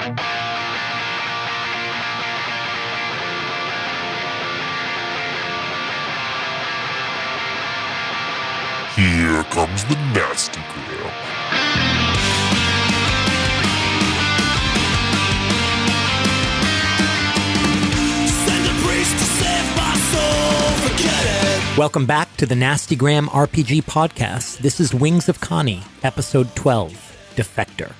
Here comes the nasty gram. Send a priest to save my soul, forget it. Welcome back to the Nasty Gram RPG podcast. This is Wings of Kani, episode 12, Defector.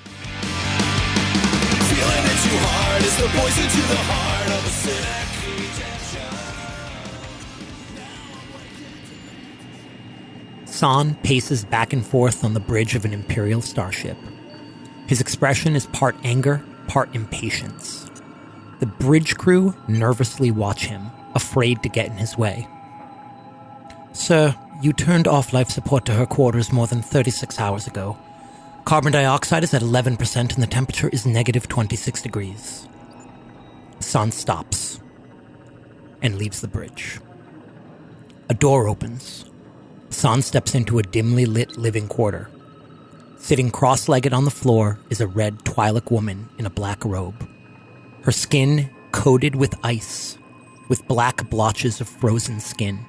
Feeling it too hard is the poison to the heart of a cynic. San paces back and forth on the bridge of an Imperial starship. His expression is part anger, part impatience. The bridge crew nervously watch him, afraid to get in his way. Sir, you turned off life support to her quarters more than 36 hours ago. Carbon dioxide is at 11% and the temperature is negative 26 degrees. San stops and leaves the bridge. A door opens. San steps into a dimly lit living quarter. Sitting cross-legged on the floor is a red Twi'lek woman in a black robe. Her skin coated with ice, with black blotches of frozen skin.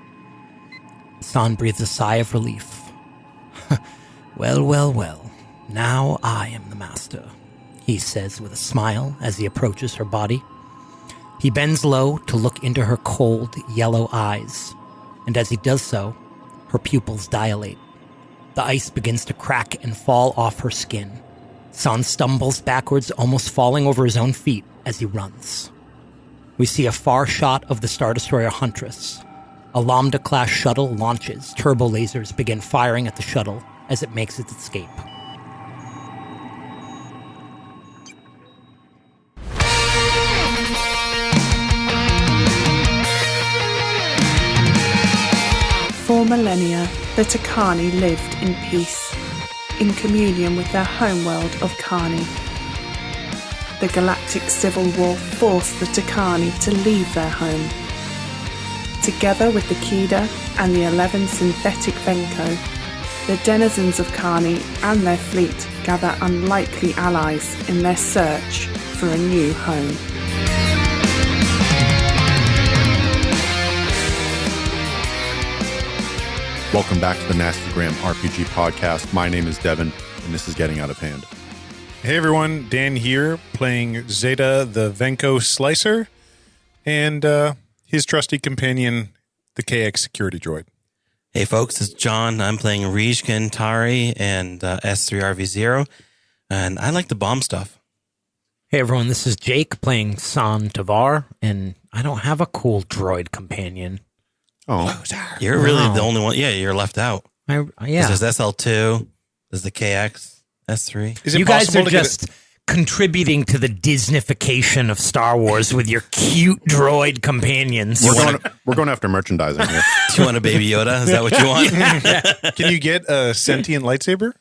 San breathes a sigh of relief. Well. Now I am the master, he says with a smile as he approaches her body. He bends low to look into her cold, yellow eyes, and as he does so, her pupils dilate. The ice begins to crack and fall off her skin. San stumbles backwards, almost falling over his own feet as he runs. We see a far shot of the Star Destroyer Huntress. A Lambda-class shuttle launches. Turbo lasers begin firing at the shuttle as it makes its escape. For millennia, the Kani lived in peace, in communion with their homeworld of Kani. The galactic civil war forced the Kani to leave their home. Together with the Kida and the 11 synthetic Venko, the denizens of Kani and their fleet gather unlikely allies in their search for a new home. Welcome back to the Nasty Gram RPG podcast. My name is Devin, and this is Getting Out of Hand. Hey everyone, Dan here, playing Zeta the Venko Slicer, and his trusty companion, the KX security droid. Hey folks, it's John. I'm playing Rijkan Tari and S3RV0, and I like the bomb stuff. Hey everyone, this is Jake playing San Tavar, and I don't have a cool droid companion. Oh, You're really the only one. Yeah, you're left out. Yeah. There's SL2, there's the KX, S3. Is it You guys possible are to get just contributing to the Disneyfication of Star Wars with your cute droid companions. we're going after merchandising here. Do you want a Baby Yoda? Is that what you want? Can you get a sentient lightsaber?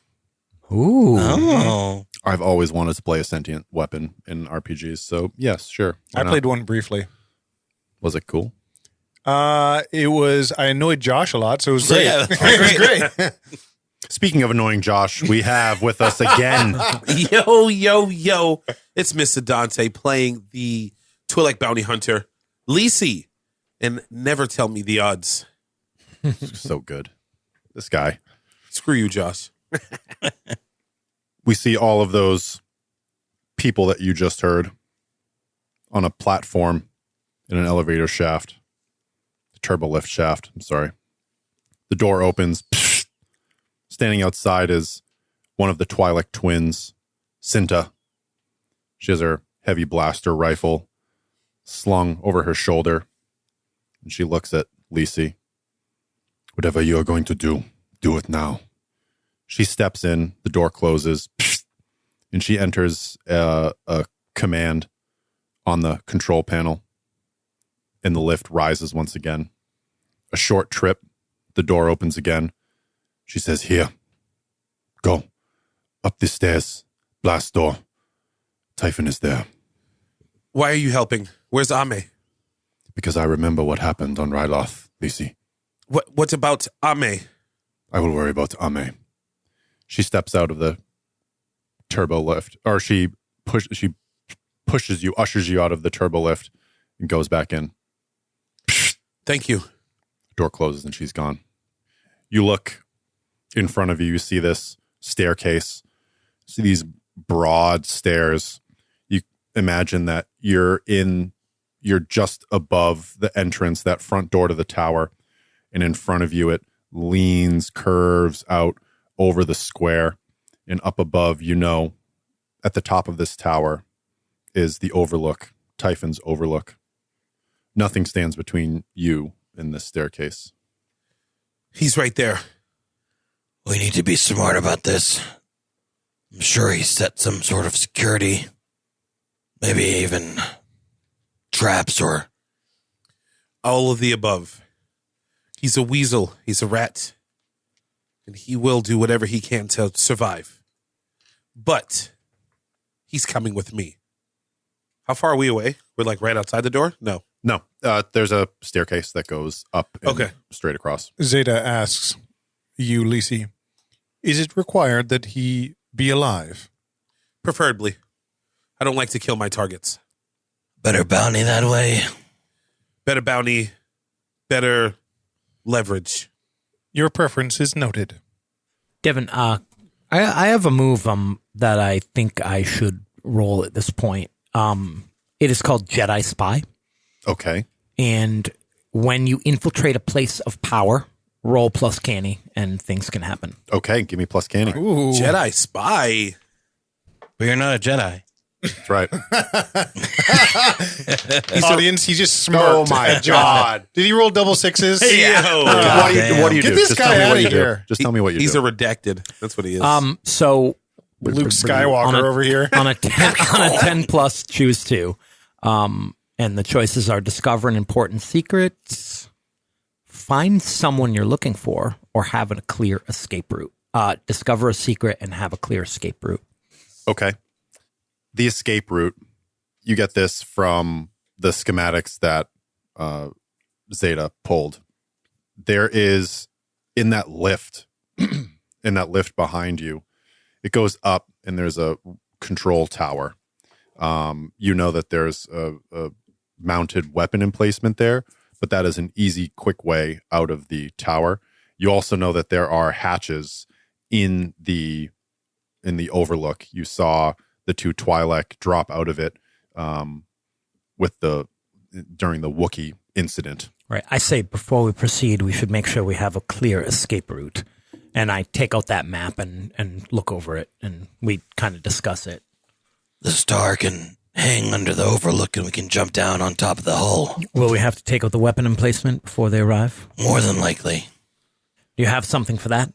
Ooh. Oh. I've always wanted to play a sentient weapon in RPGs, so yes, sure. Why I not? played one briefly. Was it cool? I annoyed Josh a lot, so it was great. Yeah, It was great. Speaking of annoying Josh, we have with us again. Yo. It's Mr. Dante playing the Twi'lek bounty hunter, Lisi. And never tell me the odds. So good. This guy. Screw you, Josh. We see all of those people that you just heard on a platform in an elevator shaft. Turbo lift shaft. I'm sorry. The door opens. Standing outside is one of the Twi'lek twins, Cinta. She has her heavy blaster rifle slung over her shoulder, and she looks at Lisi. Whatever you are going to do it now. She steps in, the door closes, and she enters a command on the control panel. And the lift rises once again. A short trip. The door opens again. She says, here. Go. Up the stairs. Blast door. Typhon is there. Why are you helping? Where's Ame? Because I remember what happened on Ryloth, Lisi. What about Ame? I will worry about Ame. She steps out of the turbo lift. Or she ushers you out of the turbo lift, and goes back in. Thank you. Door closes and she's gone. You look in front of you. You see this staircase. See these broad stairs. You imagine that you're just above the entrance, that front door to the tower, and in front of you it leans, curves out over the square, and up above, at the top of this tower is the overlook, Typhon's overlook. Nothing stands between you and this staircase. He's right there. We need to be smart about this. I'm sure he set some sort of security. Maybe even traps or... All of the above. He's a weasel. He's a rat. And he will do whatever he can to survive. But he's coming with me. How far are we away? We're like right outside the door? No. No, there's a staircase that goes up and straight across. Zeta asks you, Lisi, is it required that he be alive? Preferably. I don't like to kill my targets. Better bounty that way. Better bounty, better leverage. Your preference is noted. Devin, I have a move that I think I should roll at this point. It is called Jedi Spy. Okay. And when you infiltrate a place of power, roll plus Kani, and things can happen. Okay, give me plus Kani. Ooh. Jedi Spy. But you're not a Jedi. That's right. Audience, he just smirked. Oh my God. Did he roll double sixes? Yo. What do you Get do? this Just guy tell me outta what you here. do. Just tell me what you He's do. a redacted. That's what he is. So Luke Skywalker over here. on a 10 plus, choose 2. And the choices are discover an important secret, find someone you're looking for, or have a clear escape route. Discover a secret and have a clear escape route. Okay. The escape route, you get this from the schematics that Zeta pulled. There is, in that lift behind you, it goes up and there's a control tower. You know that there's a mounted weapon emplacement there, but that is an easy, quick way out of the tower. You also know that there are hatches in the overlook. You saw the 2 Twi'lek drop out of it during the Wookiee incident. Right. I say before we proceed, we should make sure we have a clear escape route. And I take out that map and look over it, and we kind of discuss it. The star can hang under the overlook and we can jump down on top of the hull. Will we have to take out the weapon emplacement before they arrive? More than likely. Do you have something for that?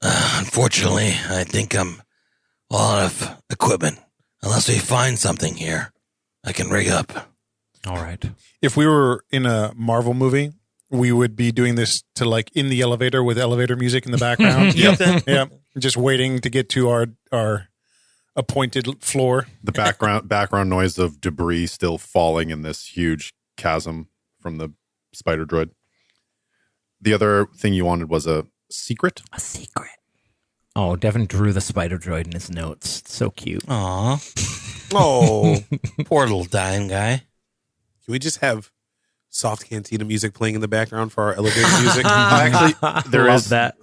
Unfortunately, I think I'm all out of equipment. Unless we find something here, I can rig up. All right. If we were in a Marvel movie, we would be doing this to like in the elevator with elevator music in the background. Yeah. Just waiting to get to our appointed floor. The background noise of debris still falling in this huge chasm from the spider droid. The other thing you wanted was a secret? A secret. Oh, Devin drew the spider droid in his notes. It's so cute. Aw. Oh. Poor little dying guy. Can we just have soft cantina music playing in the background for our elevator music? Actually, that.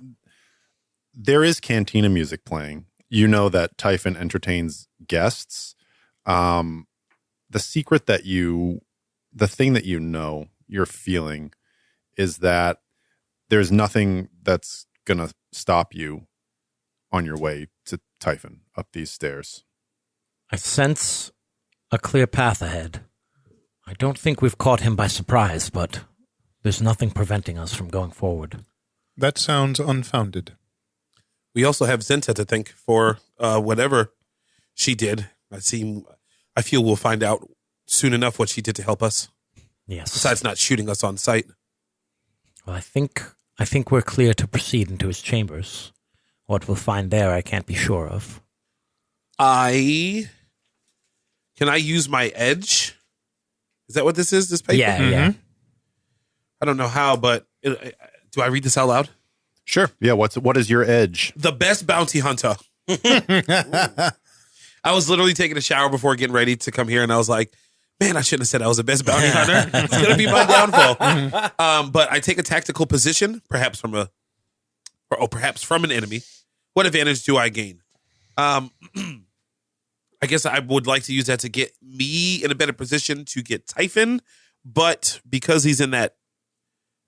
There is cantina music playing. You know that Typhon entertains guests. The secret the thing that you're feeling is that there's nothing that's going to stop you on your way to Typhon up these stairs. I sense a clear path ahead. I don't think we've caught him by surprise, but there's nothing preventing us from going forward. That sounds unfounded. We also have Zenta to thank for whatever she did. I feel we'll find out soon enough what she did to help us. Yes. Besides not shooting us on sight. Well, I think we're clear to proceed into his chambers. What we'll find there, I can't be sure of. Can I use my edge? Is that what this is? This paper? Yeah. I don't know how, but do I read this out loud? Sure. Yeah. What is your edge? The best bounty hunter. I was literally taking a shower before getting ready to come here, and I was like, man, I shouldn't have said I was the best bounty hunter. It's going to be my downfall. But I take a tactical position, perhaps from an enemy. What advantage do I gain? I guess I would like to use that to get me in a better position to get Typhon, but because he's in that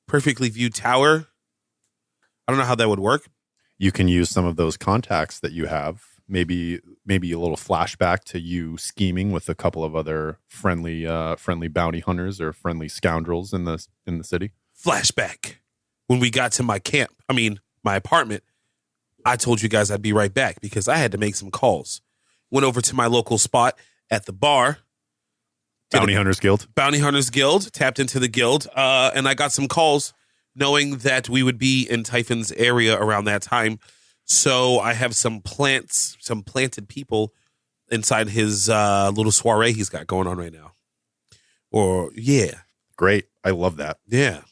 perfectly viewed tower, I don't know how that would work. You can use some of those contacts that you have. Maybe a little flashback to you scheming with a couple of other friendly bounty hunters or friendly scoundrels in the city. Flashback. When we got to my apartment, I told you guys I'd be right back because I had to make some calls. Went over to my local spot at the bar. Bounty Hunters Guild, tapped into the guild, and I got some calls knowing that we would be in Typhon's area around that time. So I have some planted people inside his little soiree he's got going on right now. Great. I love that. Yeah.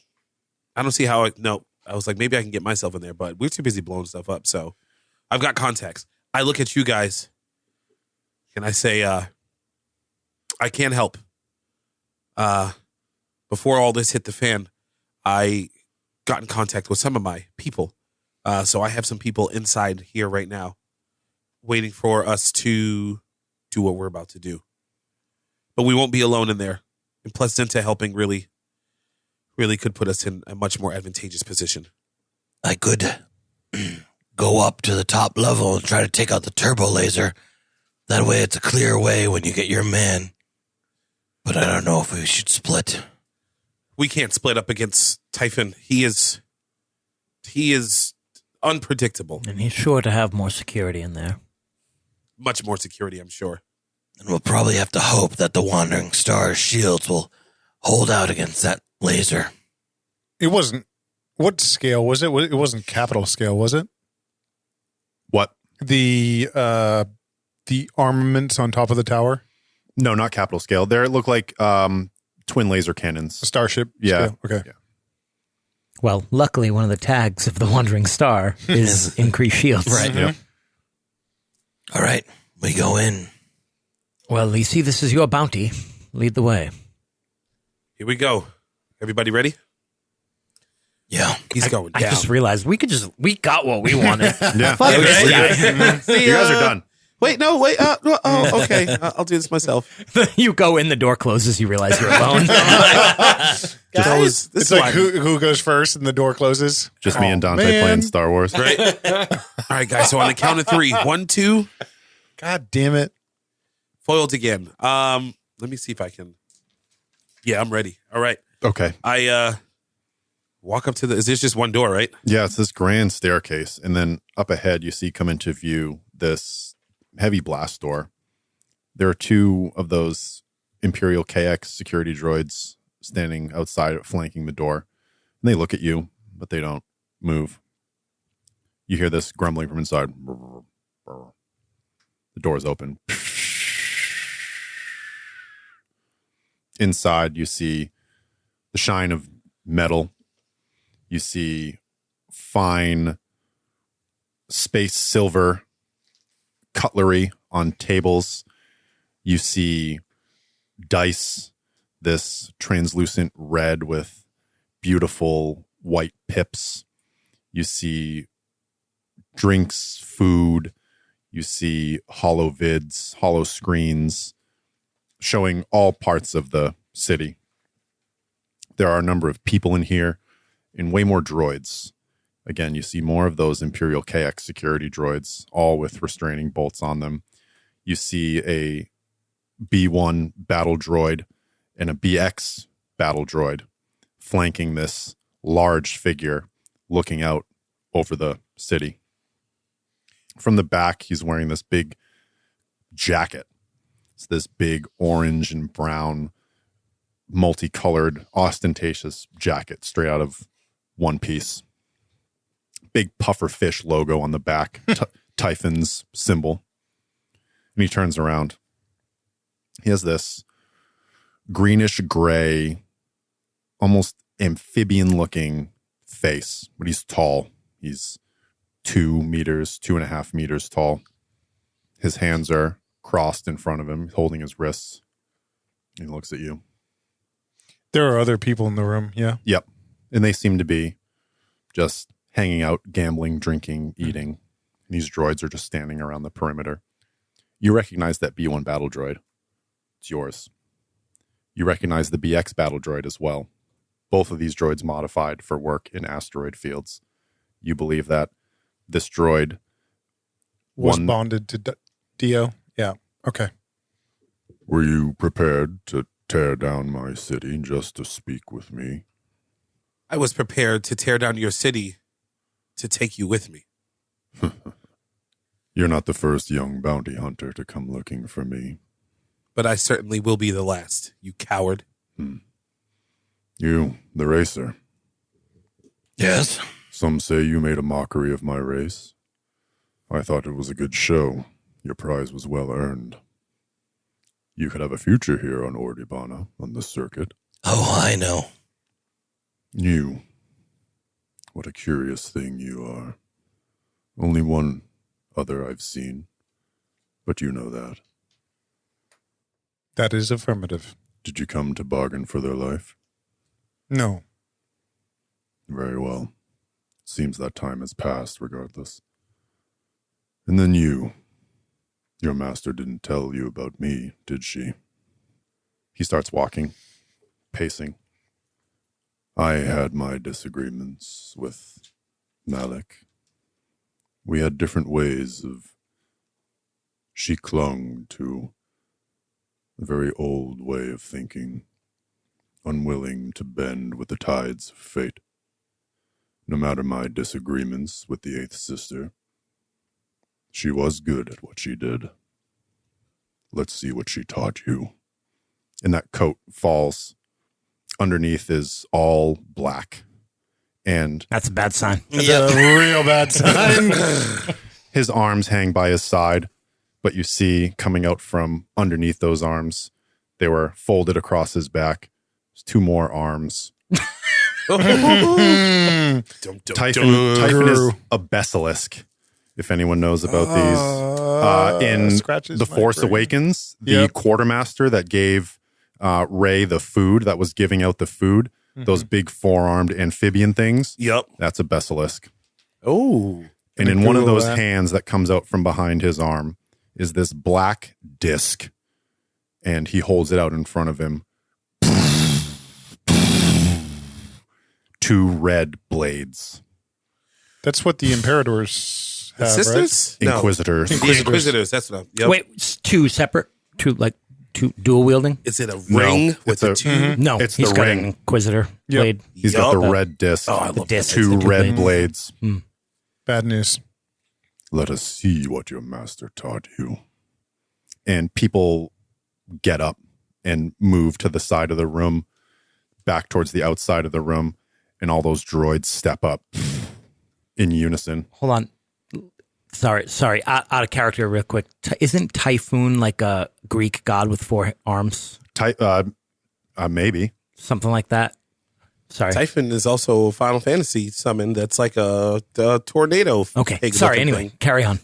I don't see how I was like, maybe I can get myself in there, but we're too busy blowing stuff up. So I've got contacts. I look at you guys and I say, I can't help. Before all this hit the fan, I got in contact with some of my people. So I have some people inside here right now waiting for us to do what we're about to do. But we won't be alone in there. And Placenta helping really could put us in a much more advantageous position. I could go up to the top level and try to take out the turbo laser. That way it's a clear way when you get your man. But I don't know if we should split. We can't split up against Typhon. He is unpredictable. And he's sure to have more security in there. Much more security, I'm sure. And we'll probably have to hope that the Wandering Star's shields will hold out against that laser. It wasn't. What scale was it? It wasn't capital scale, was it? What? The armaments on top of the tower? No, not capital scale. There it looked like twin laser cannons. A starship? Yeah. Scale? Okay. Yeah. Well, luckily, one of the tags of the Wandering Star is increased shields. Right. Yep. All right, we go in. Well, you see, this is your bounty. Lead the way. Here we go. Everybody ready? Yeah. He's going I down. just realized we got what we wanted. Yeah. Fuck this guy. You guys are done. Wait, no, wait. Okay. I'll do this myself. You go in, the door closes, you realize you're alone. Guys, It's like who goes first and the door closes? Just me and Dante man. playing Star Wars. Right. All right, guys. So on the count of 3, 1, 2, God damn it. foiled again. Let me see if I can. Yeah, I'm ready. All right. Okay. I walk up to the. Is this just one door, right? Yeah, it's this grand staircase. And then up ahead, you see come into view this heavy blast door. There are 2 of those Imperial KX security droids standing outside, flanking the door. And they look at you, but they don't move. You hear this grumbling from inside. The door is open. Inside, you see the shine of metal. You see fine space silver cutlery on tables. You see dice, this translucent red with beautiful white pips. You see drinks, food. You see hollow vids, hollow screens showing all parts of the city. There are a number of people in here and way more droids. Again, you see more of those Imperial KX security droids, all with restraining bolts on them. You see a B1 battle droid and a BX battle droid flanking this large figure looking out over the city. From the back, he's wearing this big jacket. It's this big orange and brown, multicolored, ostentatious jacket straight out of One Piece. Big puffer fish logo on the back, Typhon's symbol. And he turns around. He has this greenish gray, almost amphibian looking face, but he's tall. He's 2.5 meters tall. His hands are crossed in front of him, holding his wrists. He looks at you. There are other people in the room. Yeah. Yep. And they seem to be just hanging out, gambling, drinking, eating. These droids are just standing around the perimeter. You recognize that B1 battle droid. It's yours. You recognize the BX battle droid as well. Both of these droids modified for work in asteroid fields. You believe that this droid Was bonded to Dio. Yeah. Okay. Were you prepared to tear down my city just to speak with me? I was prepared to tear down your city to take you with me. You're not the first young bounty hunter to come looking for me. But I certainly will be the last, you coward. You, the racer. Yes. Some say you made a mockery of my race. I thought it was a good show. Your prize was well earned. You could have a future here on Ord Ibanna, on the circuit. Oh, I know. You. What a curious thing you are. Only one other I've seen. But you know that. That is affirmative. Did you come to bargain for their life? No. Very well. Seems that time has passed regardless. And then you. Your master didn't tell you about me, did she? He starts walking, pacing. I had my disagreements with Malik. We had different ways of... She clung to a very old way of thinking, unwilling to bend with the tides of fate. No matter my disagreements with the Eighth Sister, she was good at what she did. Let's see what she taught you. And that coat falls. Underneath is all black. And That's a bad sign. That's a real bad sign. his arms hang by his side, but you see coming out from underneath those arms, they were folded across his back. There's 2 more arms. Typhon is a basilisk, if anyone knows about these. In scratches The my Force brain. Awakens, the Yep. quartermaster that gave Rey the food, that was giving out the food, those big 4-armed amphibian things, Yep. that's a basilisk. Oh. And Gonna in one of Google those that. hands that comes out from behind his arm is this black disc. And he holds it out in front of him. 2 red blades. That's what the Imperators have, Sisters? No. Inquisitors. The Inquisitors, that's what I'm... Yep. Wait, it's 2 separate, 2 dual wielding? Is it a ring it's with the a- 2? No, It's he's the got ring. an Inquisitor Yep. blade. He's got the Yup. red disc. Oh, I love disc. that. 2 the red blades. blades. right? Bad news. Let us see what your master taught you. And people get up and move to the side of the room, back towards the outside of the room, and all those droids step up in unison. Hold on. Sorry. Out of character real quick. Isn't Typhon like a Greek god with 4 arms? Maybe. Something like that? Sorry. Typhon is also a Final Fantasy summon that's like a tornado. Okay. pig Sorry. looking Anyway, thing. carry on.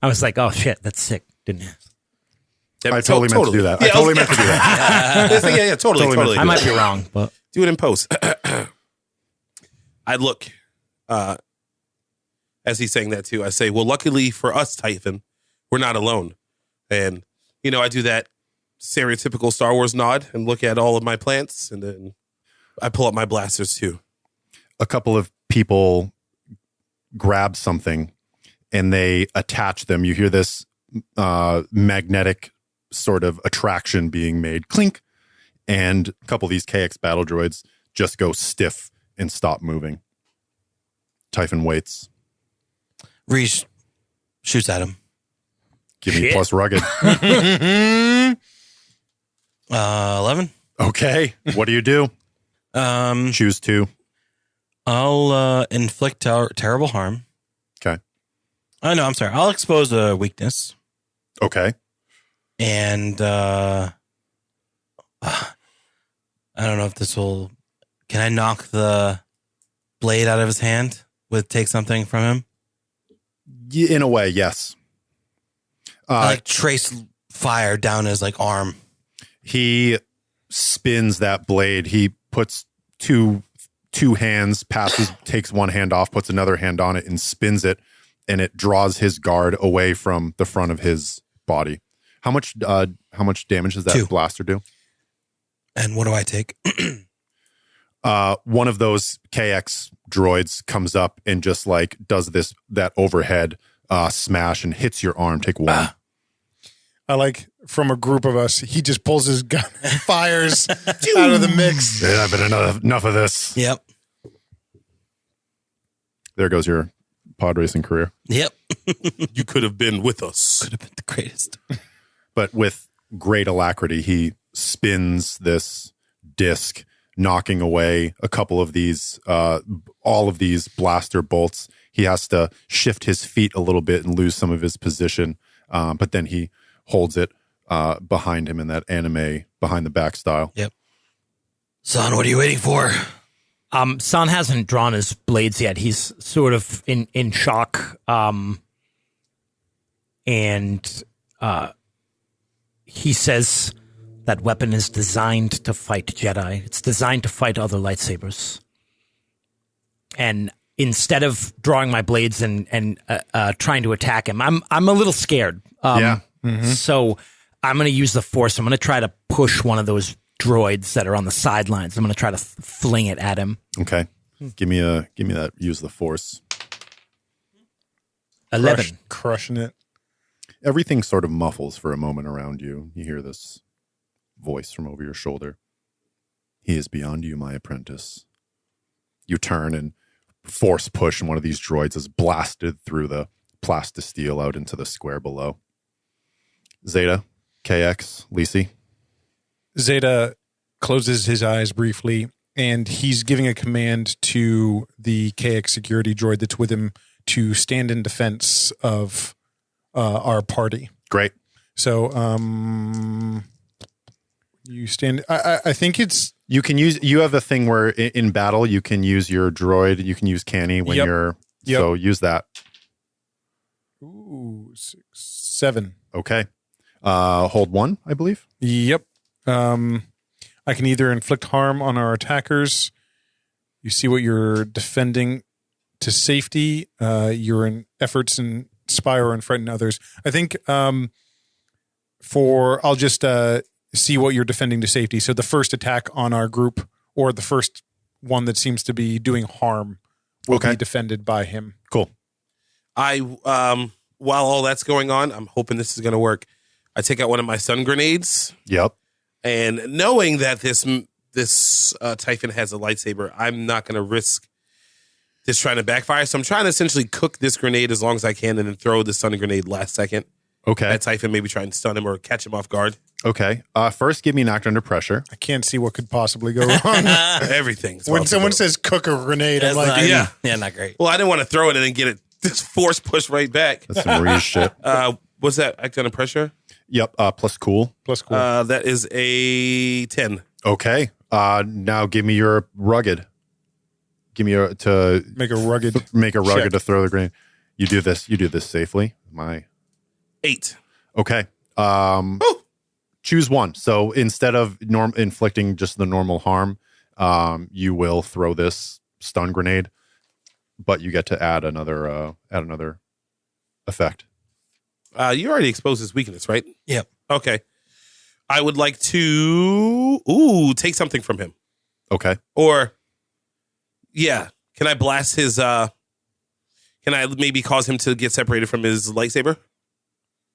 I was like, oh shit, that's sick. Didn't you? Yeah, I totally meant to do that. I Yeah, totally meant to do that. yeah, totally. I might be wrong, but Do it in post. I look, as he's saying that too, I say, well, luckily for us, Typhon, we're not alone. And, I do that stereotypical Star Wars nod and look at all of my plants, and then I pull up my blasters too. A couple of people grab something and they attach them. You hear this magnetic sort of attraction being made. Clink. And a couple of these KX battle droids just go stiff and stop moving. Typhon waits. Reese shoots at him. Give me Shit. plus rugged. 11. Okay. What do you do? Um, Choose 2. I'll inflict terrible harm. Okay. Oh, no, I'm sorry. I'll expose a weakness. Okay. And I don't know if this will... Can I knock the blade out of his hand? Take something from him? In a way, yes. I like trace fire down his like arm. He spins that blade. He puts two hands, takes one hand off, puts another hand on it, and spins it, and it draws his guard away from the front of his body. How much damage does that 2. blaster do? And what do I take? One of those KX droids comes up and just like does that overhead smash and hits your arm. Take 1. I like from a group of us, he just pulls his gun, fires out of the mix. Yeah, I've been enough of this. Yep. There goes your pod racing career. Yep. You could have been with us. Could have been the greatest. But with great alacrity, he spins this disc, knocking away a couple of these, all of these blaster bolts. He has to shift his feet a little bit and lose some of his position, but then he holds it behind him in that anime behind the back style. Yep. Son, what are you waiting for? San hasn't drawn his blades yet. He's sort of in shock. And he says that weapon is designed to fight Jedi. It's designed to fight other lightsabers. And instead of drawing my blades and trying to attack him, I'm a little scared. Yeah. So I'm going to use the Force. I'm going to try to push one of those droids that are on the sidelines. I'm going to try to fling it at him. Okay. Give me that. Use the Force. 11. Crushing it. Everything sort of muffles for a moment around you. You hear this voice from over your shoulder. He is beyond you, my apprentice. You turn and force push, and one of these droids is blasted through the plastisteel out into the square below. Zeta, KX, Lisi. Zeta closes his eyes briefly, and he's giving a command to the KX security droid that's with him to stand in defense of our party. Great. So, you stand. I think it's. You have a thing where in battle you can use your droid. You can use Kani when you're. Yep. So use that. Ooh, 6, 7. Okay. Hold 1, I believe. Yep. I can either inflict harm on our attackers. You see what you're defending to safety. Your efforts inspire and frighten others. I think I'll just see what you're defending to safety. So the first attack on our group, or the first one that seems to be doing harm, will be defended by him. Cool. While all that's going on, I'm hoping this is going to work. I take out one of my stun grenades. Yep. And knowing that this Typhon has a lightsaber, I'm not going to risk this trying to backfire. So I'm trying to essentially cook this grenade as long as I can and then throw the stun grenade last second. Okay. At Typhon, maybe try and stun him or catch him off guard. Okay. First, give me an act under pressure. I can't see what could possibly go wrong. Everything's When possible. someone says cook a grenade, I'm like, Yeah, not great. Well, I didn't want to throw it and then get it just force push right back. That's some Reese shit. What's that? Act under pressure? Yep. Plus cool. plus cool. That is a 10. Okay. Now give me your rugged. Give me your to Make a rugged check. to throw the grenade. You do this safely. 8. Okay. Choose one. So instead of inflicting just the normal harm, you will throw this stun grenade, but you get to add another effect. You already exposed his weakness, right? Yep. Okay. I would like to take something from him. Okay. Or can I blast his can I maybe cause him to get separated from his lightsaber?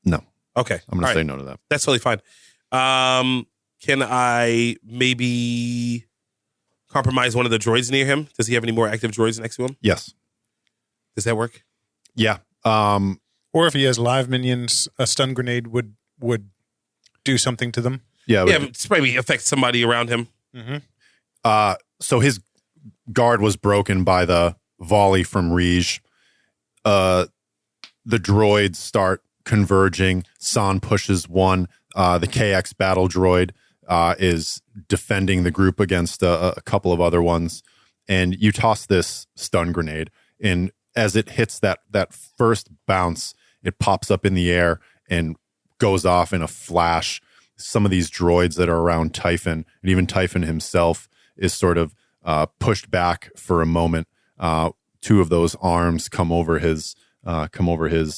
No. Okay. I'm going to say no to that. That's totally fine. Can I maybe compromise one of the droids near him? Does he have any more active droids next to him? Yes. Does that work? Yeah. Or if he has live minions, a stun grenade would do something to them. Yeah. It's maybe affect somebody around him. Mm-hmm. So his guard was broken by the volley from Riege. The droids start converging. San pushes one. The KX battle droid is defending the group against a couple of other ones. And you toss this stun grenade. And as it hits that first bounce, it pops up in the air and goes off in a flash. Some of these droids that are around Typhon, and even Typhon himself, is sort of pushed back for a moment. Two of those arms come over his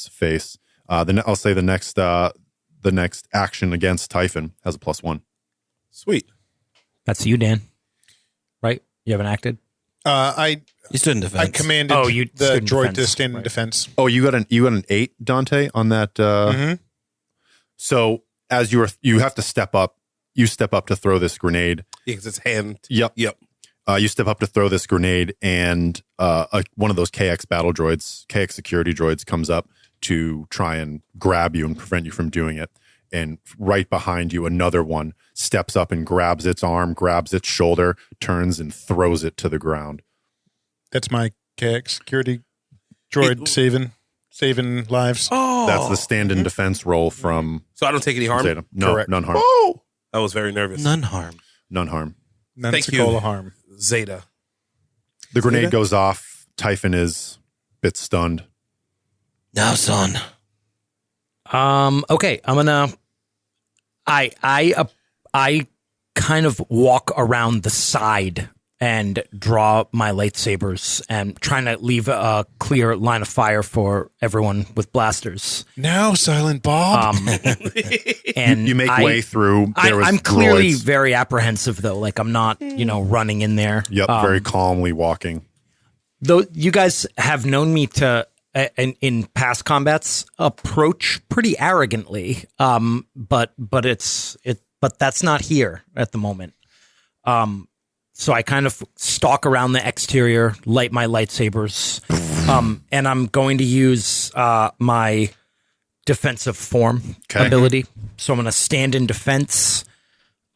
face. Then I'll say the next action against Typhon has a +1. Sweet. That's you, Dan. Right? You haven't acted? You stood in defense. I commanded you the stood in droid defense, to stand in right. defense. Oh, you got an 8, Dante, on that. So as you have to step up. You step up to throw this grenade. Yeah, because it's hand. Yep. You step up to throw this grenade, and one of those KX security droids comes up to try and grab you and prevent you from doing it. And right behind you, another one steps up and grabs its arm, grabs its shoulder, turns and throws it to the ground. That's my KX security droid saving lives. Oh. That's the stand-in defense roll from So I don't take any harm? Zeta. No, Correct. none harm. Oh! I was very nervous. None harm. None harm. None Thank you. Sekolah harm. Zeta. The grenade Zeta? goes off. Typhon is a bit stunned. Now, son. Okay, I'm gonna. I kind of walk around the side and draw my lightsabers and trying to leave a clear line of fire for everyone with blasters. Now, Silent Bob. And You make way through. I'm clearly droids. very apprehensive, though. Like I'm not, running in there. Yep, very calmly walking. Though you guys have known me to, in past combats, approach pretty arrogantly. But that's not here at the moment. So I kind of stalk around the exterior, light my lightsabers, and I'm going to use my defensive form ability. So I'm going to stand in defense,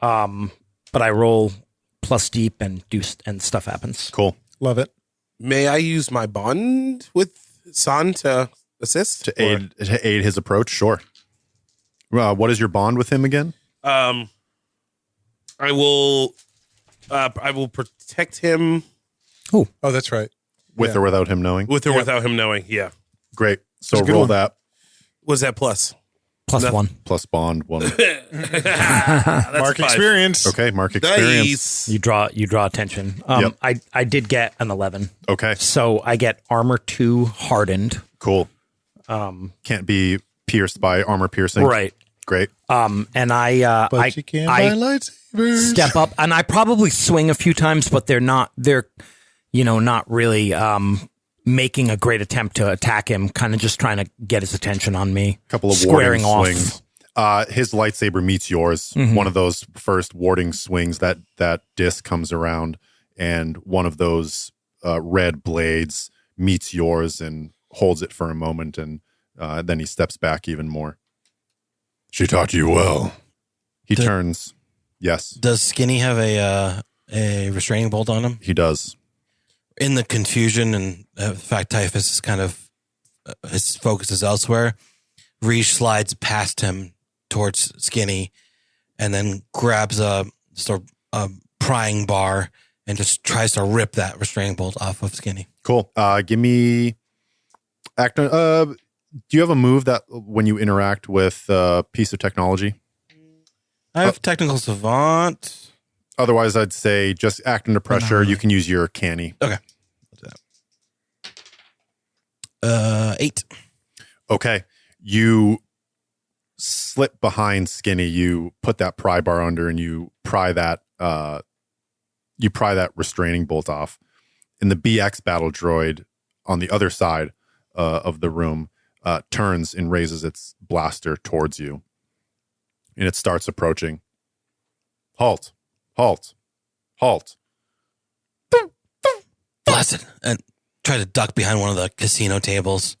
but I roll plus deep and stuff happens. Cool. Love it. May I use my bond with San to assist? To aid his approach, sure. What is your bond with him again? I will protect him Oh, that's right. With or without him knowing? with or without him knowing. Yeah. Great. So That's a good roll one. that Was that plus? Plus Nothing. 1. plus bond 1. That's Mark 5. experience. Okay, mark experience. Nice. You draw attention. Yep. I did get an 11. Okay, So I get armor 2 hardened. cool. Can't be pierced by armor piercing. Right. Great. And I But you can't I buy lightsabers. step up and I probably swing a few times, but they're not really making a great attempt to attack him, kind of just trying to get his attention on me. Couple of squaring warding off. swings. His lightsaber meets yours. One of those first warding swings, that disc comes around, and one of those red blades meets yours and holds it for a moment, and then he steps back even more. She taught you well. He turns. Yes, Does Skinny have a restraining bolt on him? he does. In the confusion and the fact Typhus is kind of his focus is elsewhere, Reesh slides past him towards Skinny, and then grabs a prying bar and just tries to rip that restraining bolt off of Skinny. Cool. Give me actor. Do you have a move that when you interact with a piece of technology? I have technical savant. Otherwise, I'd say just act under pressure. You can use your Kani. Okay. 8. Okay. You slip behind Skinny. You put that pry bar under, and you pry that restraining bolt off. And the BX battle droid on the other side of the room turns and raises its blaster towards you, and it starts approaching. Halt! Halt! Halt! Blasted. And try to duck behind one of the casino tables.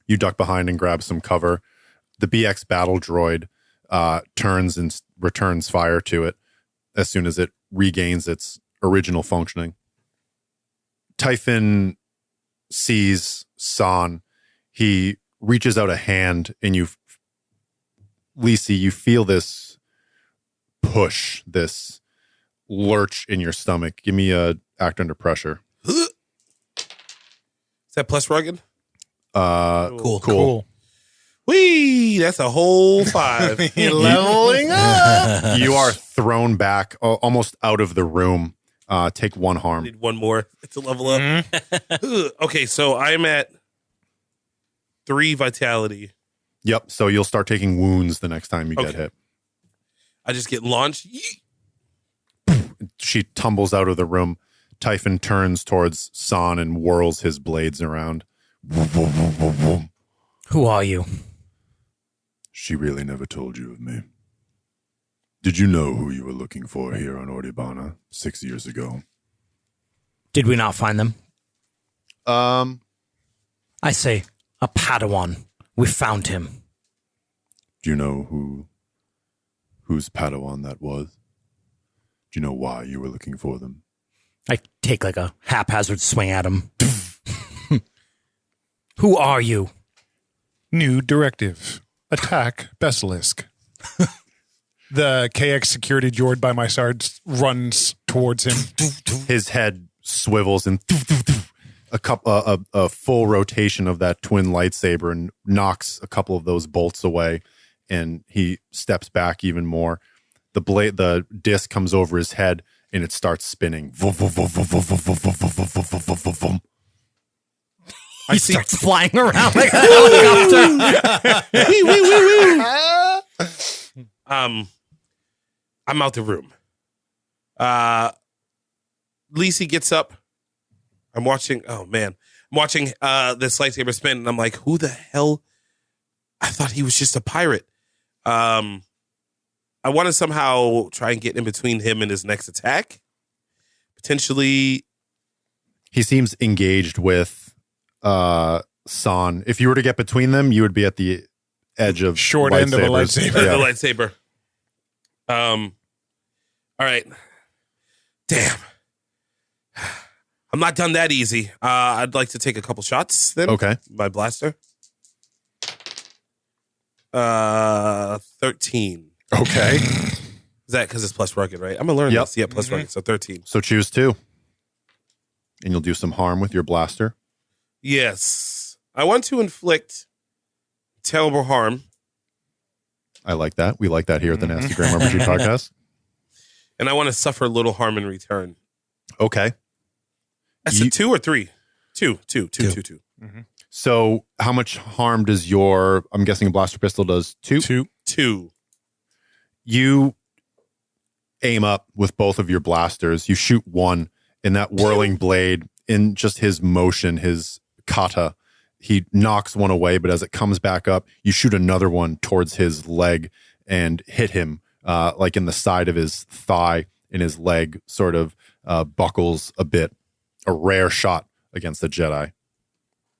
You duck behind and grab some cover. The BX battle droid turns and returns fire to it as soon as it regains its original functioning. Typhon sees San. He reaches out a hand, and Lisi, you feel this push, this lurch in your stomach. Give me a act under pressure. Is that plus rugged? Cool. Cool. Whee! That's a whole 5. Leveling up. You are thrown back almost out of the room. Take 1 harm. Need one more to level up. Okay, so I'm at 3 vitality. Yep. So you'll start taking wounds the next time you get hit. I just get launched. She tumbles out of the room. Typhon turns towards San and whirls his blades around. Who are you? She really never told you of me. Did you know who you were looking for here on Ord Ibanna 6 years ago? Did we not find them? I say, a Padawan. We found him. Do you know whose Padawan that was? Do you know why you were looking for them? I take like a haphazard swing at him. Who are you? New directive. Attack Basilisk. The KX security droid by my side runs towards him. His head swivels and a full rotation of that twin lightsaber and knocks a couple of those bolts away, and he steps back even more. The disc comes over his head and it starts spinning. He starts flying around like a helicopter. I'm out the room. Lisi gets up. I'm watching. Oh man, I'm watching this lightsaber spin, and I'm like, "Who the hell?" I thought he was just a pirate. I want to somehow try and get in between him and his next attack. Potentially, he seems engaged with San. If you were to get between them, you would be at the edge of short end of a lightsaber. The lightsaber. All right. Damn. I'm not done that easy. I'd like to take a couple shots then. Okay. My blaster. 13. Okay. Is that because it's plus rugged, right? I'm going to learn this. Yeah, plus rugged. So 13. So choose 2. And you'll do some harm with your blaster. Yes. I want to inflict terrible harm. I like that. We like that here at the Nasty Grammar RPG podcast. And I want to suffer a little harm in return. Okay. That's a 2 or 3? 2. Mm-hmm. So how much harm does your, I'm guessing a blaster pistol does 2? 2. You aim up with both of your blasters. You shoot one, and that whirling blade, in just his motion, his kata, he knocks one away, but as it comes back up, you shoot another one towards his leg and hit him like in the side of his thigh, and his leg sort of buckles a bit. A rare shot against a Jedi.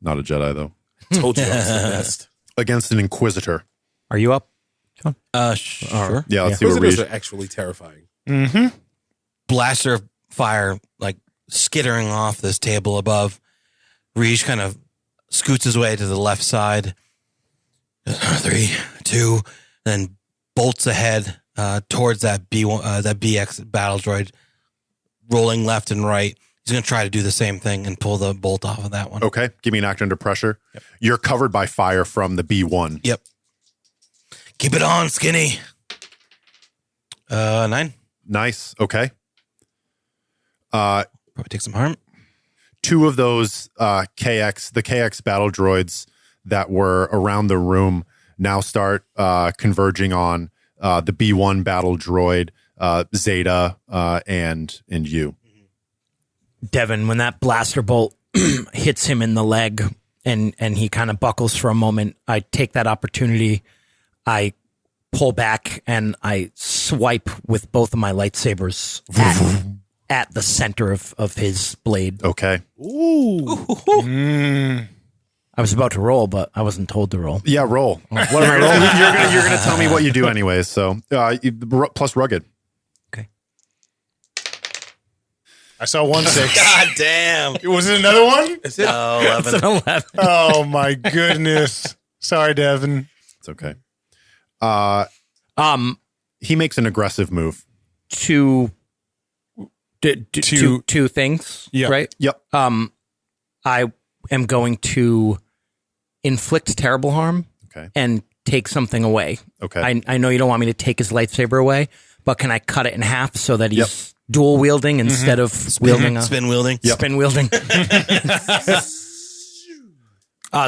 Not a Jedi, though. Told you I was the best. Against an Inquisitor. Are you up? Sure. Yeah, let's see what Inquisitors Reach. are actually terrifying. Mm-hmm. Blaster of fire, like skittering off this table above. Reach kind of scoots his way to the left side. 3, 2, then bolts ahead towards that that BX battle droid, rolling left and right. He's going to try to do the same thing and pull the bolt off of that one. Okay, give me an act under pressure. Yep. You're covered by fire from the B1. Yep. Keep it on, Skinny. 9. Nice. Okay. Probably take some harm. 2 of those the KX battle droids that were around the room now start converging on the B1 battle droid, Zeta, and you. Devin, when that blaster bolt hits him in the leg and he kind of buckles for a moment, I take that opportunity. I pull back and I swipe with both of my lightsabers at the center of his blade. Okay. Ooh. I was about to roll, but I wasn't told to roll. Yeah, roll. What am I rolling? You're gonna tell me what you do anyways. So plus rugged. Okay. I saw 1 6. God damn. Was it another one? Is it? 11. It's an 11. Oh my goodness. Sorry, Devin. It's okay. He makes an aggressive move. Two things, Yeah. right? Yep. I am going to inflict terrible harm Okay. and take something away. Okay. I know you don't want me to take his lightsaber away, but can I cut it in half so that he's dual wielding instead of wielding a Spin wielding. spin wielding?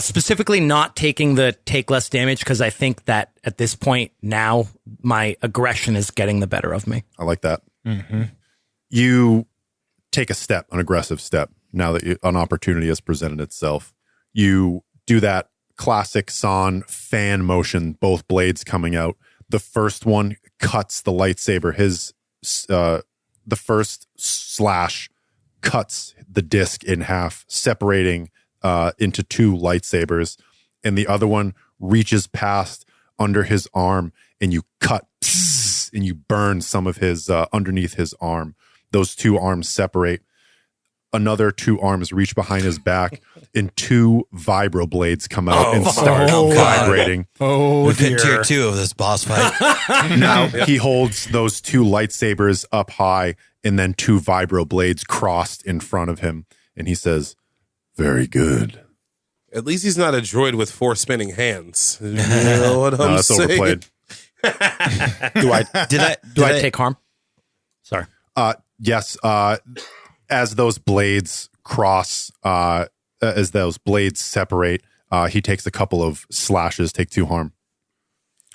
Specifically not taking the take less damage, because I think that at this point now my aggression is getting the better of me. I like that. You take a step, an aggressive step, now that an opportunity has presented itself. You do that classic San fan motion, both blades coming out. The first one cuts the lightsaber. The first slash cuts the disc in half, separating into two lightsabers, and the other one reaches past under his arm, and you cut and you burn some of his underneath his arm. Those two arms separate. Another two arms reach behind his back, and two vibro blades come out and start vibrating. Oh, We've hit dear. tier 2 of this boss fight. Now he holds those two lightsabers up high, and then two vibro blades crossed in front of him, and he says, "Very good." At least he's not a droid with 4 spinning hands. You know what I'm That's saying? overplayed. Do I take harm? Sorry. Yes. As those blades cross, as those blades separate, he takes a couple of slashes, take 2 harm.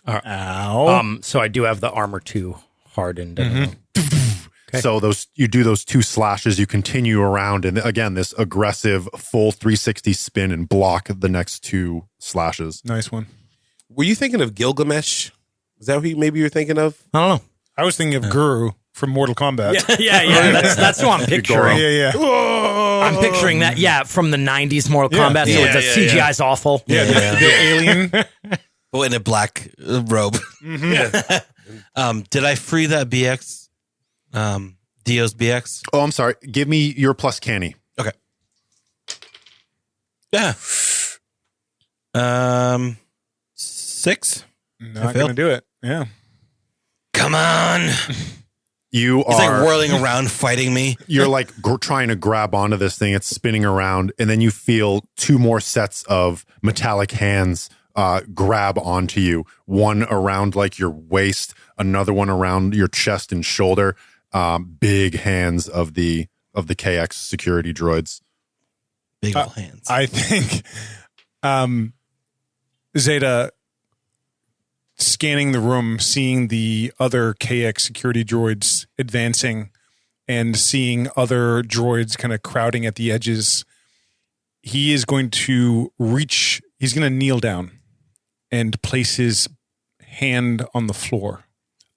Ow. So I do have the armor 2 hardened. Okay. So you do those 2 slashes, you continue around, and again, this aggressive full 360 spin and block the next 2 slashes. Nice one. Were you thinking of Gilgamesh? Is that who maybe you're thinking of? I don't know. I was thinking of Guru from Mortal Kombat. Yeah. That's what I'm picturing. Yeah. I'm picturing that. Yeah, from the '90s Mortal Yeah. Kombat. So the CGI's awful. Yeah, the alien. Oh, in a black robe. Did I free that BX? Dio's BX? Oh, I'm sorry. Give me your plus Kani. Okay. Yeah. 6? Not going to do it. Yeah. Come on. You He's are like whirling around fighting me. You're like trying to grab onto this thing. It's spinning around, and then you feel 2 more sets of metallic hands grab onto you. One around like your waist, another one around your chest and shoulder. Big hands of the KX security droids. Big old hands. I think Zeta scanning the room, seeing the other KX security droids advancing and seeing other droids kind of crowding at the edges, he is going to he's going to kneel down and place his hand on the floor.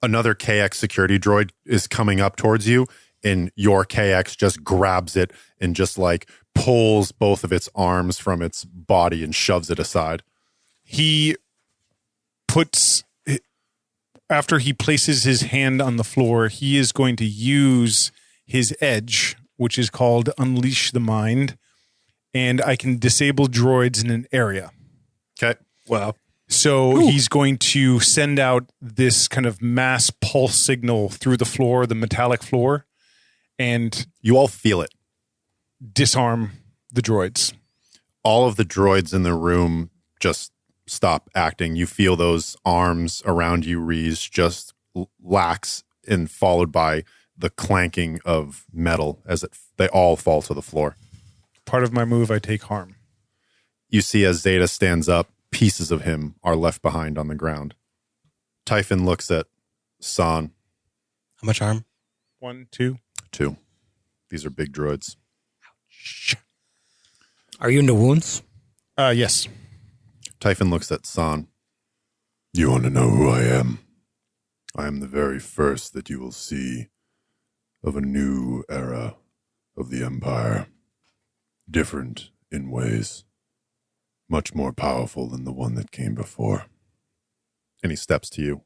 Another KX security droid is coming up towards you, and your KX just grabs it and just like pulls both of its arms from its body and shoves it aside. He after he places his hand on the floor, he is going to use his edge, which is called Unleash the Mind, and I can disable droids in an area. Okay. Wow. So he's going to send out this kind of mass pulse signal through the floor, the metallic floor, and You all feel it. disarm the droids. All of the droids in the room just stop acting. You feel those arms around you, Reese, just lax, and followed by the clanking of metal as they all fall to the floor. Part of my move, I take harm. You see as Zeta stands up, pieces of him are left behind on the ground. Typhon looks at San. How much harm? 1, 2. 2. These are big droids. Are you into wounds? Yes. Typhon looks at San. You want to know who I am? I am the very first that you will see of a new era of the Empire. Different in ways. Much more powerful than the one that came before. And he steps to you.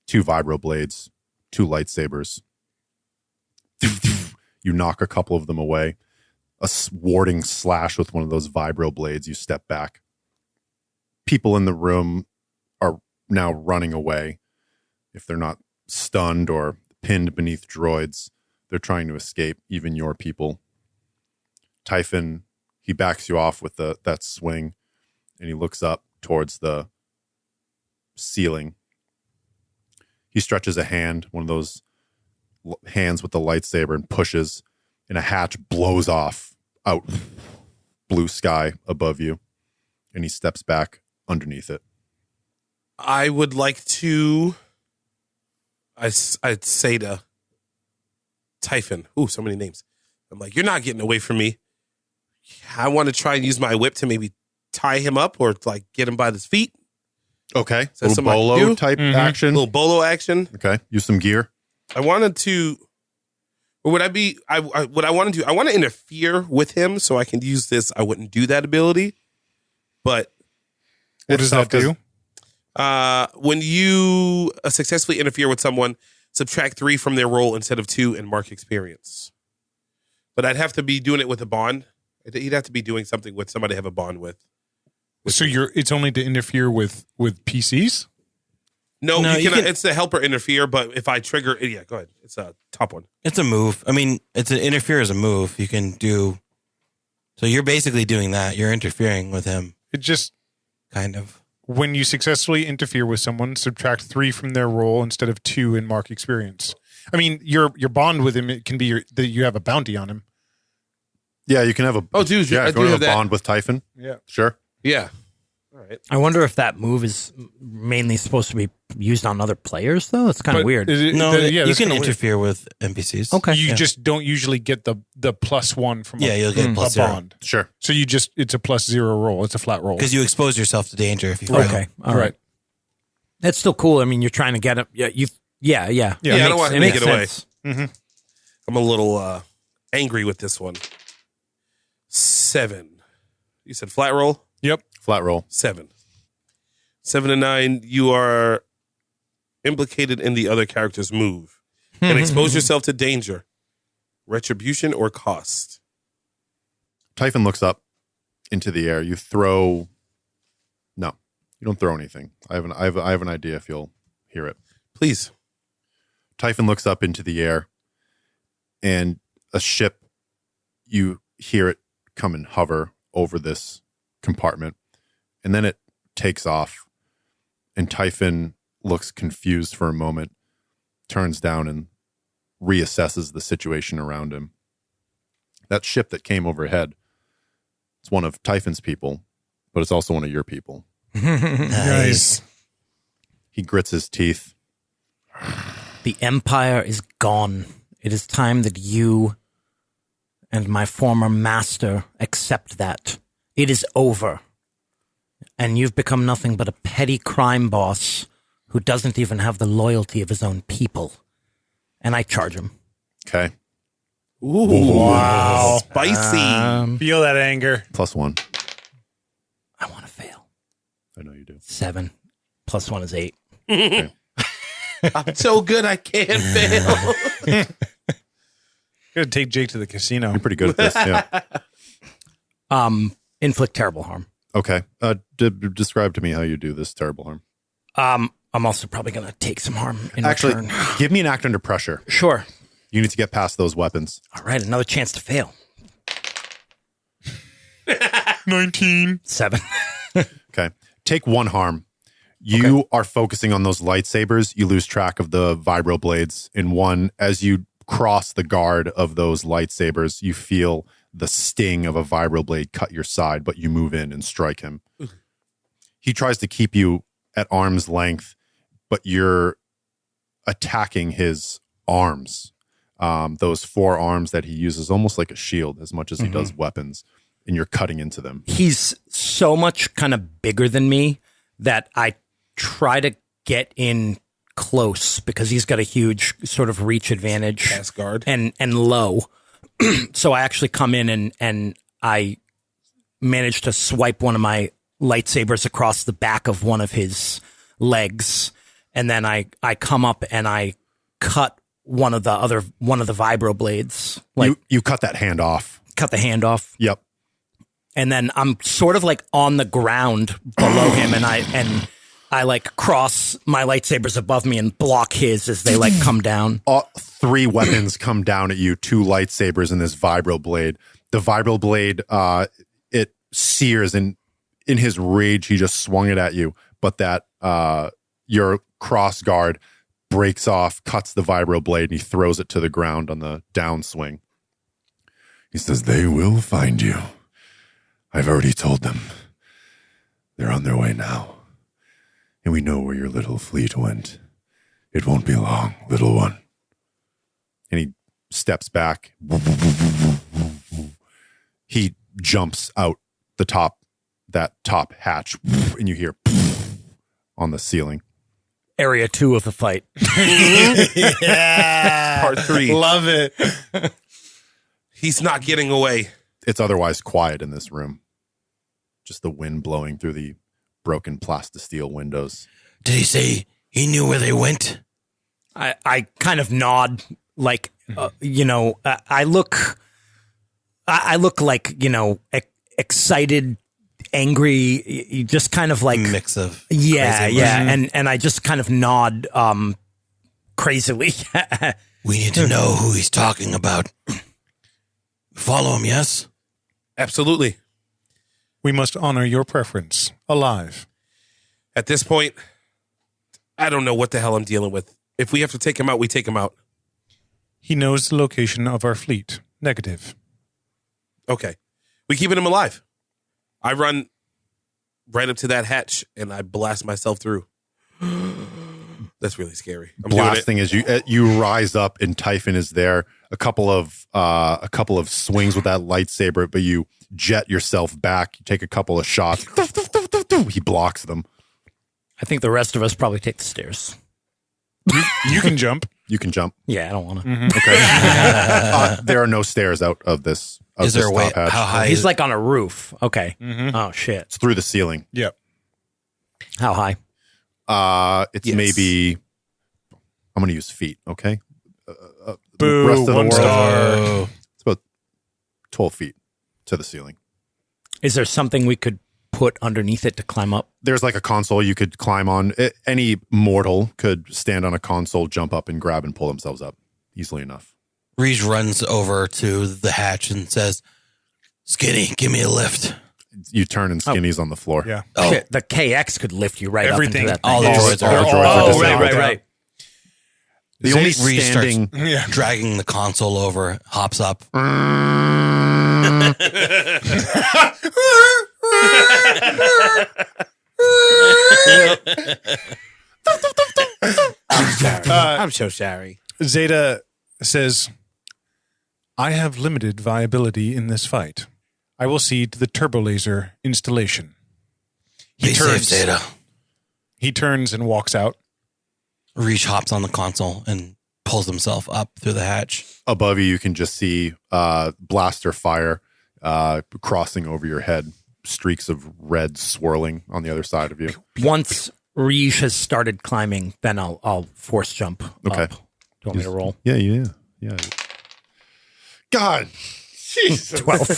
2 vibro blades, 2 lightsabers. You knock a couple of them away. A warding slash with one of those vibro blades. You step back. People in the room are now running away. If they're not stunned or pinned beneath droids, they're trying to escape, even your people. Typhon, he backs you off with that swing, and he looks up towards the ceiling. He stretches a hand, one of those hands with the lightsaber, and pushes, and a hatch blows off out blue sky above you, and he steps back underneath it. I would like to. I'd say to Typhon. Ooh, so many names. I'm like, you're not getting away from me. I want to try and use my whip to maybe tie him up or like get him by his feet. Okay, that little something I can bolo do? type action. Little bolo action. Okay, use some gear. I wanted to, or would I be? What I want to do? I want to interfere with him so I can use this. I wouldn't do that ability, but What does that do? when you successfully interfere with someone, subtract 3 from their roll instead of 2 and mark experience. But I'd have to be doing it with a bond. He'd have to be doing something with somebody I have a bond with. So it's only to interfere with PCs? No, No, you you cannot. can- It's the helper interfere, but if I trigger, yeah, go ahead. It's a top one. It's a move. I mean, it's an interfere as a move. You can do. So you're basically doing that. You're interfering with him, It just, kind of. when you successfully interfere with someone, subtract 3 from their roll instead of 2 in mark experience. I mean, your bond with him, it can be that you have a bounty on him. Yeah, you can have a. Oh, dude, yeah, I if do you want have to that. bond with Typhon. Yeah. Sure. Yeah. All right. I wonder if that move is mainly supposed to be used on other players, though. It's kind of But weird. No, yeah, you that's can kinda weird. interfere with NPCs. Okay. You Yeah. just don't usually get the +1 from Yeah, you'll get a plus 0. bond. Sure. So it's a +0 roll. It's a flat roll. Because you expose yourself to danger if you fail. Okay. All right. That's still cool. I mean, you're trying to get him. Yeah. Yeah. Yeah, It I don't makes- want him it to makes get away. sense. I'm a little angry with this one. 7. You said flat roll? Yep. Flat roll. 7. 7 and 9, you are implicated in the other character's move and expose yourself to danger, retribution, or cost. Typhon looks up into the air. You throw. No, you don't throw anything. I have an idea if you'll hear it. Please. Typhon looks up into the air, and a ship, you hear it come and hover over this compartment, and then it takes off, and Typhon looks confused for a moment, turns down and reassesses the situation around him. That ship that came overhead, it's one of Typhon's people, but it's also one of your people. Nice. He grits his teeth. The Empire is gone. It is time that you and my former master accept that. It is over. And you've become nothing but a petty crime boss who doesn't even have the loyalty of his own people. And I charge him. Okay. Ooh. Wow. Spicy. Feel that anger. +1. I want to fail. I know you do. 7 + 1 is 8. I'm so good I can't fail. Gotta take Jake to the casino. You're pretty good at this. Yeah. Inflict terrible harm. Okay. Describe to me how you do this terrible harm. I'm also probably going to take some harm in Actually, return. give me an act under pressure. Sure. You need to get past those weapons. All right, another chance to fail. 19. 7. Okay. Take 1 harm. You are focusing on those lightsabers. You lose track of the vibro blades in one. As you cross the guard of those lightsabers, you feel the sting of a vibro blade cut your side, but you move in and strike him. He tries to keep you at arm's length, but you're attacking his arms. Those 4 arms that he uses almost like a shield as much as he does weapons, and you're cutting into them. He's so much kind of bigger than me that I try to get in close because he's got a huge sort of reach advantage. Pass guard. And low. So I actually come in and I manage to swipe one of my lightsabers across the back of one of his legs. And then I come up and I cut one of the vibro blades. Like You cut that hand off. cut the hand off. Yep. And then I'm sort of like on the ground below him, and I like cross my lightsabers above me and block his as they like come down. All 3 weapons come down at you, 2 lightsabers and this vibro blade. The vibro blade, it sears and in his rage, he just swung it at you, but that your cross guard breaks off, cuts the vibro blade, and he throws it to the ground on the downswing. He says, they will find you. I've already told them. They're on their way now. And we know where your little fleet went. It won't be long, little one. And he steps back. He jumps out that top hatch, and you hear on the ceiling. Area 2 of the fight. Part 3. Love it. He's not getting away. It's otherwise quiet in this room. Just the wind blowing through the broken plastisteel windows. Did he say he knew where they went? I kind of nod, like, I look like, excited, angry, just kind of like Mix of yeah, crazy yeah, emotion. and I just kind of nod crazily. We need to know who he's talking about. Follow him, yes? Absolutely. We must honor your preference. Alive. At this point, I don't know what the hell I'm dealing with. If we have to take him out, we take him out. He knows the location of our fleet. Negative. Okay. We keeping him alive. I run right up to that hatch and I blast myself through. That's really scary. I'm Blasting as you rise up, and Typhon is there. A couple of swings with that lightsaber, but you jet yourself back. You take a couple of shots. He blocks them. I think the rest of us probably take the stairs. You can jump. You can jump. Yeah, I don't want to. Okay. There are no stairs out of this. Is there a way? top hatch. How high? He's like on a roof. Okay. Oh shit. It's through the ceiling. Yep. How high? It's Yes. maybe. I'm going to use feet. Okay. Boo, Rest of the one world. star. It's about 12 feet to the ceiling. Is there something we could put underneath it to climb up? There's like a console you could climb on. Any mortal could stand on a console, jump up, and grab and pull themselves up easily enough. Reese runs over to the hatch and says, Skinny, give me a lift. You turn and Skinny's on the floor. Yeah. Oh, Shit, the KX could lift you right Everything. up into that thing. all the droids are. All the droids are Oh, disabled. right. The only Reese standing. Yeah. dragging the console over, hops up. I'm so sorry. Zeta says, I have limited viability in this fight. I will see to the turbo laser installation. Be safe, Zeta. He turns and walks out. Reese hops on the console and pulls himself up through the hatch. Above you can just see blaster fire crossing over your head. Streaks of red swirling on the other side of you. Once Riege has started climbing, then I'll force jump. Okay. Up. Do you want me to roll? Yeah. God. Jesus. 12.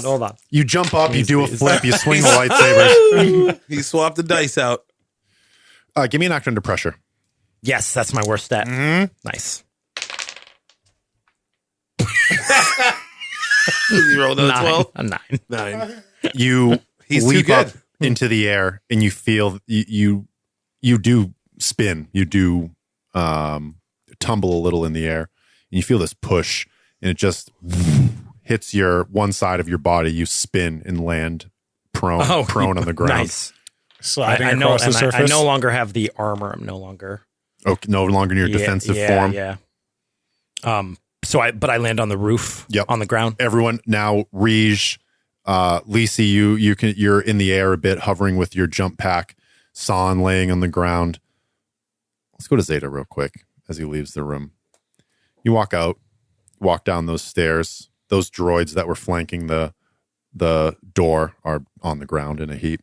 Hold on. You jump up, you do a flip, you swing the lightsabers. He swapped the dice out. Give me an act under pressure. Yes, that's my worst stat. Mm-hmm. Nice. You rolled a 12? A 9. 9. You He's too leap good. up into the air and you feel you do spin. You do tumble a little in the air. And you feel this push and it just hits your one side of your body. You spin and land prone on the ground. Nice. Sliding I know, across the and surface. I no longer have the armor. I'm no longer No longer in your defensive form. Yeah. But I land on the roof. Yep. On the ground. Everyone now, Riege, Lisi, you're in the air a bit, hovering with your jump pack. San laying on the ground. Let's go to Zeta real quick as he leaves the room. You walk out, walk down those stairs. Those droids that were flanking the door are on the ground in a heap.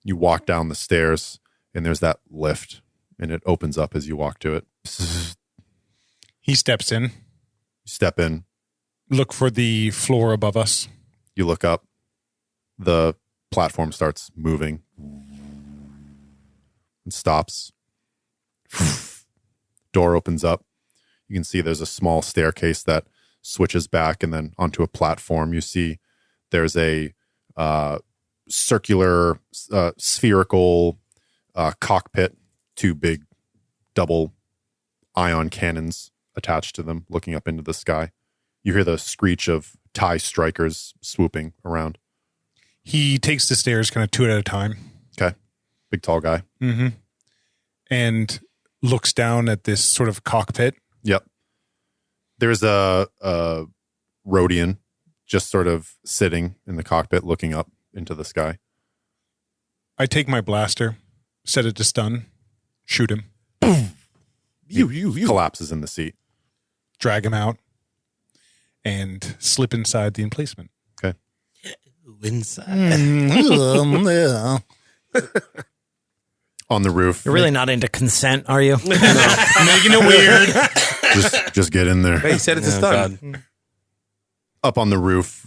You walk down the stairs, and there's that lift, and it opens up as you walk to it. He steps in. You step in. Look for the floor above us. You look up. The platform starts moving. It stops. Door opens up. You can see there's a small staircase that switches back and then onto a platform. You see There's a circular, spherical cockpit, 2 big double ion cannons attached to them, looking up into the sky. You hear the screech of TIE strikers swooping around. He takes the stairs kind of 2 at a time. Okay. Big, tall guy. Mm-hmm. And looks down at this sort of cockpit. Yep. There's a Rhodian just sort of sitting in the cockpit looking up into the sky. I take my blaster, set it to stun, shoot him, You collapses in the seat. drag him out, and slip inside the emplacement. Okay. Inside. On the roof. You're really not into consent, are you? Making it weird. Just get in there. Hey, set it to stun. Up on the roof,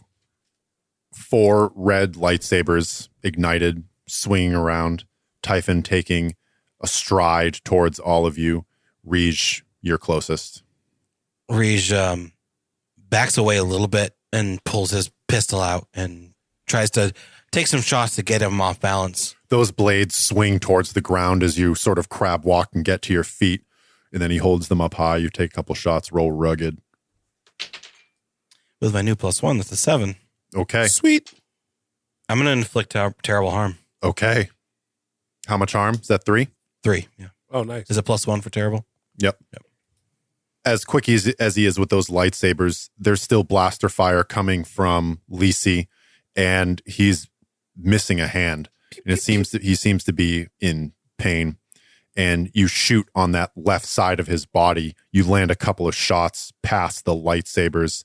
4 red lightsabers ignited, swinging around. Typhon taking a stride towards all of you. Rij, you're closest. Rij backs away a little bit and pulls his pistol out and tries to take some shots to get him off balance. Those blades swing towards the ground as you sort of crab walk and get to your feet. And then he holds them up high. You take a couple shots, roll rugged. With my new +1, that's a 7. Okay. Sweet. I'm going to inflict terrible harm. Okay. How much harm? Is that 3? 3. Yeah. Oh, nice. Is it +1 for terrible? Yep. As quick as he is with those lightsabers, there's still blaster fire coming from Lisi, and he's missing a hand. And it seems that he seems to be in pain. And you shoot on that left side of his body. You land a couple of shots past the lightsabers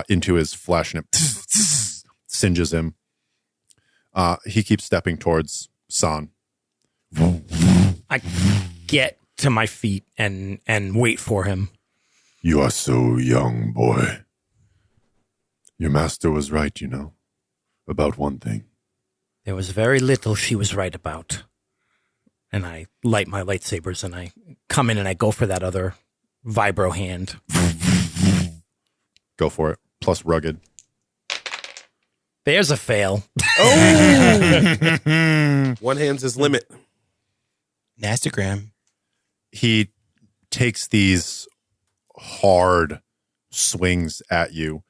into his flesh, and it singes him. He keeps stepping towards San. I get to my feet and wait for him. You are so young, boy. Your master was right, you know, about one thing. There was very little she was right about. And I light my lightsabers and I come in and I go for that other vibro hand. Go for it. Plus rugged. There's a fail. One hand's his limit. Nastagram. He takes these hard swings at you.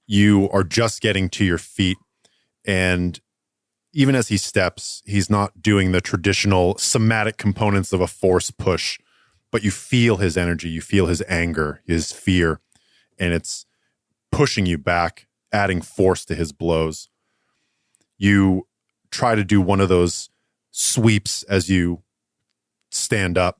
You are just getting to your feet, and even as he steps, he's not doing the traditional somatic components of a force push, but you feel his energy, you feel his anger, his fear, and it's pushing you back, adding force to his blows. You try to do one of those sweeps as you stand up,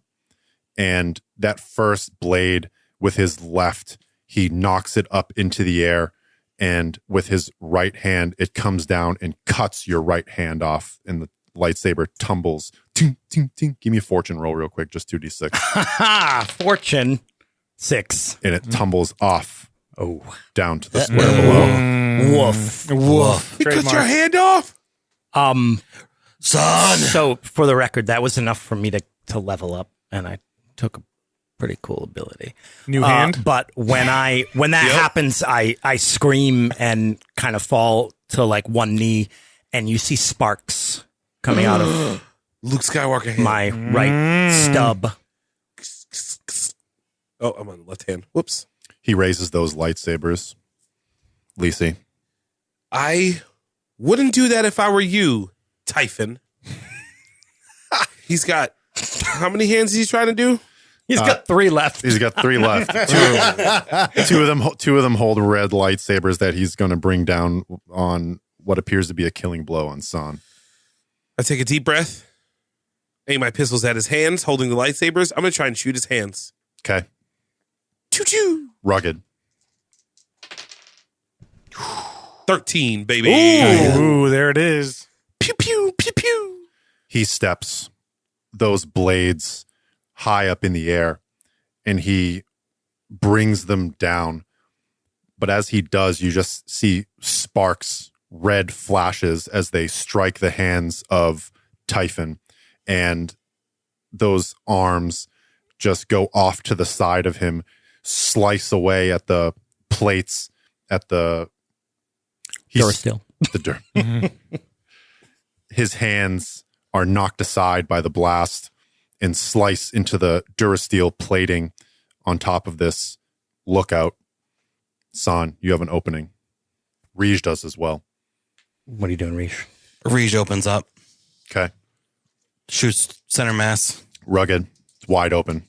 and that first blade with his left, he knocks it up into the air, and with his right hand, it comes down and cuts your right hand off, and the lightsaber tumbles. Ting, ting, ting. Give me a fortune roll real quick, just 2d6. Ha! Fortune 6. And it tumbles off Oh. down to the square below. Woof. Woof. He cut your hand off. Son! So, for the record, that was enough for me to level up, and I took a pretty cool ability. New hand? But when that happens, I scream and kind of fall to like one knee, and you see sparks coming out of Luke Skywalker hand. my right stub. Oh, I'm on the left hand. Whoops. He raises those lightsabers. Lisi. I wouldn't do that if I were you, Typhon. He's got how many hands is he trying to do? He's got 3 left. He's got 3 left. Two of them hold red lightsabers that he's going to bring down on what appears to be a killing blow on San. I take a deep breath, aim my pistols at his hands, holding the lightsabers. I'm going to try and shoot his hands. Okay. Choo-choo. Rugged. 13, baby. Ooh, there it is. Pew, pew, pew, pew. He steps those blades high up in the air, and he brings them down. But as he does, you just see sparks, red flashes as they strike the hands of Typhon, and those arms just go off to the side of him, slice away at the plates, Durasteel. The dirt. His hands are knocked aside by the blast and slice into the Durasteel plating on top of this lookout. San, you have an opening. Rij does as well. What are you doing, Rish? Rij opens up, Okay. shoots center mass. Rugged. It's wide open.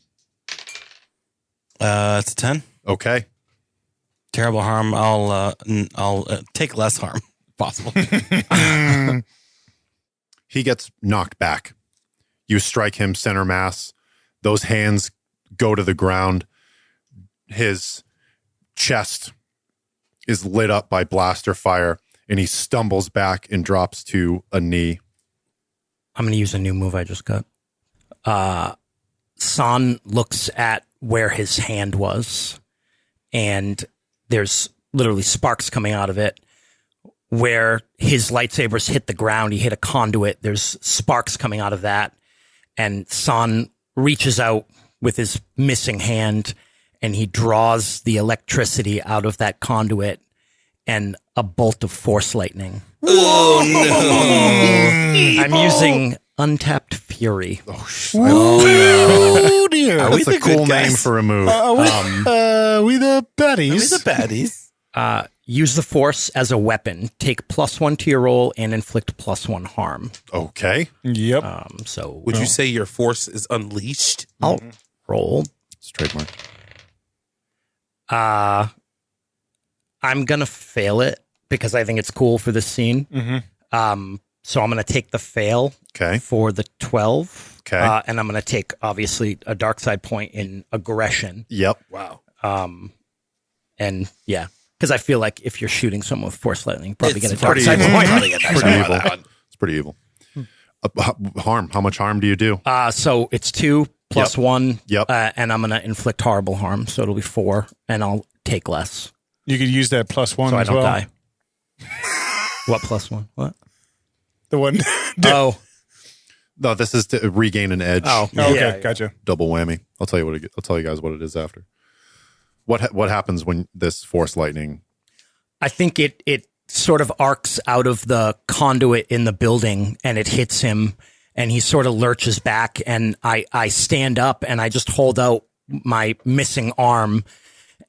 It's a 10. Okay. Terrible harm. I'll take less harm if possible. He gets knocked back. You strike him center mass. Those hands go to the ground. His chest is lit up by blaster fire, and he stumbles back and drops to a knee. I'm going to use a new move I just got. San looks at where his hand was, and there's literally sparks coming out of it. Where his lightsabers hit the ground, he hit a conduit. There's sparks coming out of that. And San reaches out with his missing hand, and he draws the electricity out of that conduit, and a bolt of force lightning. Oh, no. I'm using Untapped Fury. Oh, dear. Are we That's a the good cool name guys? for a move. We the baddies. Are we the baddies? Use the force as a weapon. Take +1 to your roll and inflict +1 harm. Okay. Yep. So Would you say your force is unleashed? I'll roll. It's trademark. I'm going to fail it because I think it's cool for this scene. So I'm going to take the fail Okay. for the 12. Okay. And I'm going to take, obviously, a dark side point in aggression. Yep. Wow. And yeah, because I feel like if you're shooting someone with force lightning, you probably It's get a dark pretty side evil. point. It's pretty evil. It's pretty evil. Harm. How much harm do you do? So it's 2 plus 1. Yep. And I'm going to inflict horrible harm. So it'll be 4, and I'll take less. You could use that +1 So I as don't well. die. What +1? What? The one. Oh. No, this is to regain an edge. Oh. Okay, Yeah. gotcha. Double whammy. I'll tell you guys what it is after. What happens when this force lightning? I think it sort of arcs out of the conduit in the building, and it hits him, and he sort of lurches back, and I stand up, and I just hold out my missing arm,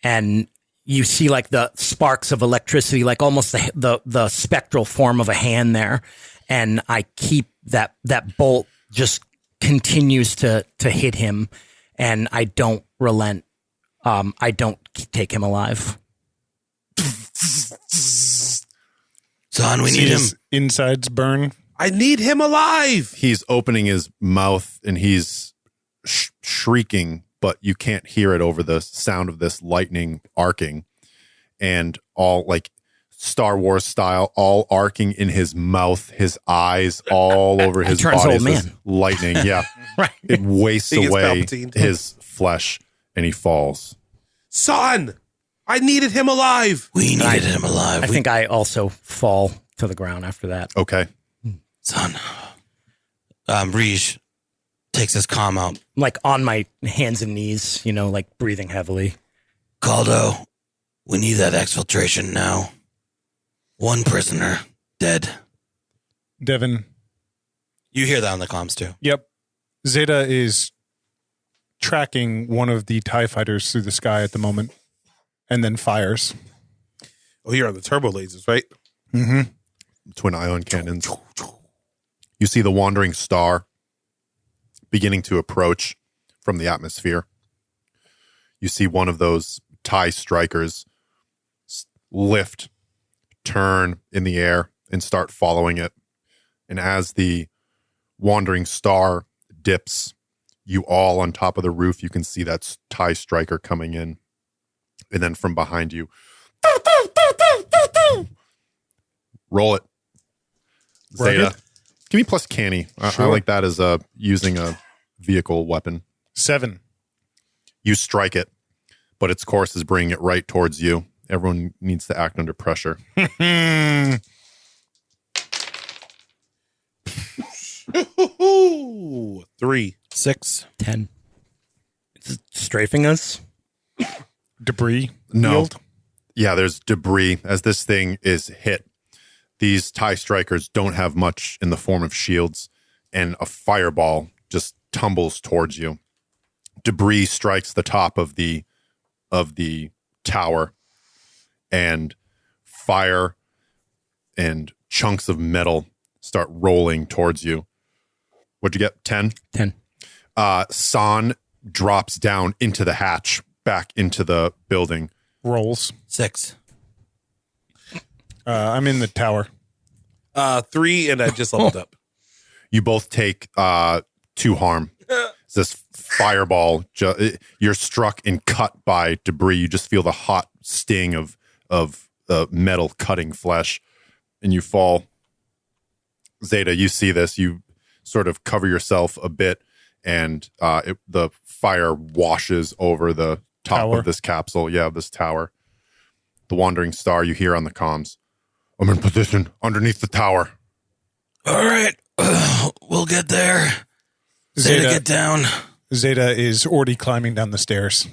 and you see like the sparks of electricity, like almost the spectral form of a hand there, and I keep that bolt just continues to hit him, and I don't relent. I don't take him alive. Son, we See need him. his insides burn. I need him alive. He's opening his mouth and he's shrieking, but you can't hear it over the sound of this lightning arcing, and all like Star Wars style, all arcing in his mouth, his eyes all over his turns body. old as this man. lightning, yeah, Right. it wastes He gets away Palpatine. his flesh, and he falls. Son, I needed him alive. We needed him alive. I think I also fall to the ground after that. Okay, Son. Rij takes his comm out. I'm like on my hands and knees, like breathing heavily. Caldo, we need that exfiltration now. 1 prisoner dead. Devin. You hear that on the comms too. Yep. Zeta is tracking one of the TIE fighters through the sky at the moment and then fires. Oh, you're on the turbo lasers, right? Mm-hmm. twin ion cannons. You see the wandering star beginning to approach from the atmosphere. You see one of those TIE strikers lift, turn in the air, and start following it. And as the wandering star dips, you all on top of the roof, you can see that TIE striker coming in. And then from behind you, roll it. Zeta. Rugged? Give me plus Kani. I Sure. like that as using a vehicle weapon. 7. You strike it, but its course is bringing it right towards you. Everyone needs to act under pressure. Ooh, 3. 6. 10. Is it strafing us? Debris. No. Field. Yeah, there's debris as this thing is hit. These TIE strikers don't have much in the form of shields, and a fireball just tumbles towards you. Debris strikes the top of the tower, and fire and chunks of metal start rolling towards you. What'd you get? 10? 10. San drops down into the hatch, back into the building. Rolls. 6. I'm in the tower. 3, and I just leveled up. You both take 2 harm. This fireball, you're struck and cut by debris. You just feel the hot sting of metal cutting flesh, and you fall. Zeta, you see this. You sort of cover yourself a bit, and the fire washes over the top Tower. of this capsule. Yeah, this tower. The wandering star, you hear on the comms. I'm in position underneath the tower. All right. We'll get there. Zeta, get down. Zeta is already climbing down the stairs.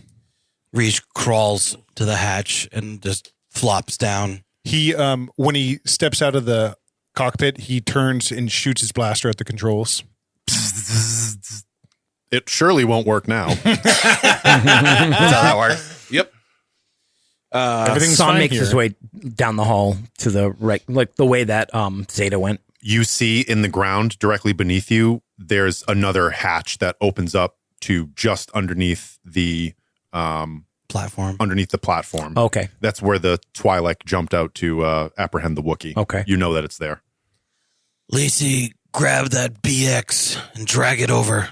Reach crawls to the hatch and just flops down. He, when he steps out of the cockpit, he turns and shoots his blaster at the controls. It surely won't work now. That's how that works. Yep. Everything's Son fine makes here. his way down the hall to the right, like the way that Zeta went. You see in the ground directly beneath you, there's another hatch that opens up to just underneath the Platform. platform. Okay. That's where the Twi'lek jumped out to apprehend the Wookiee. Okay. You know that it's there. Lacey, grab that BX and drag it over.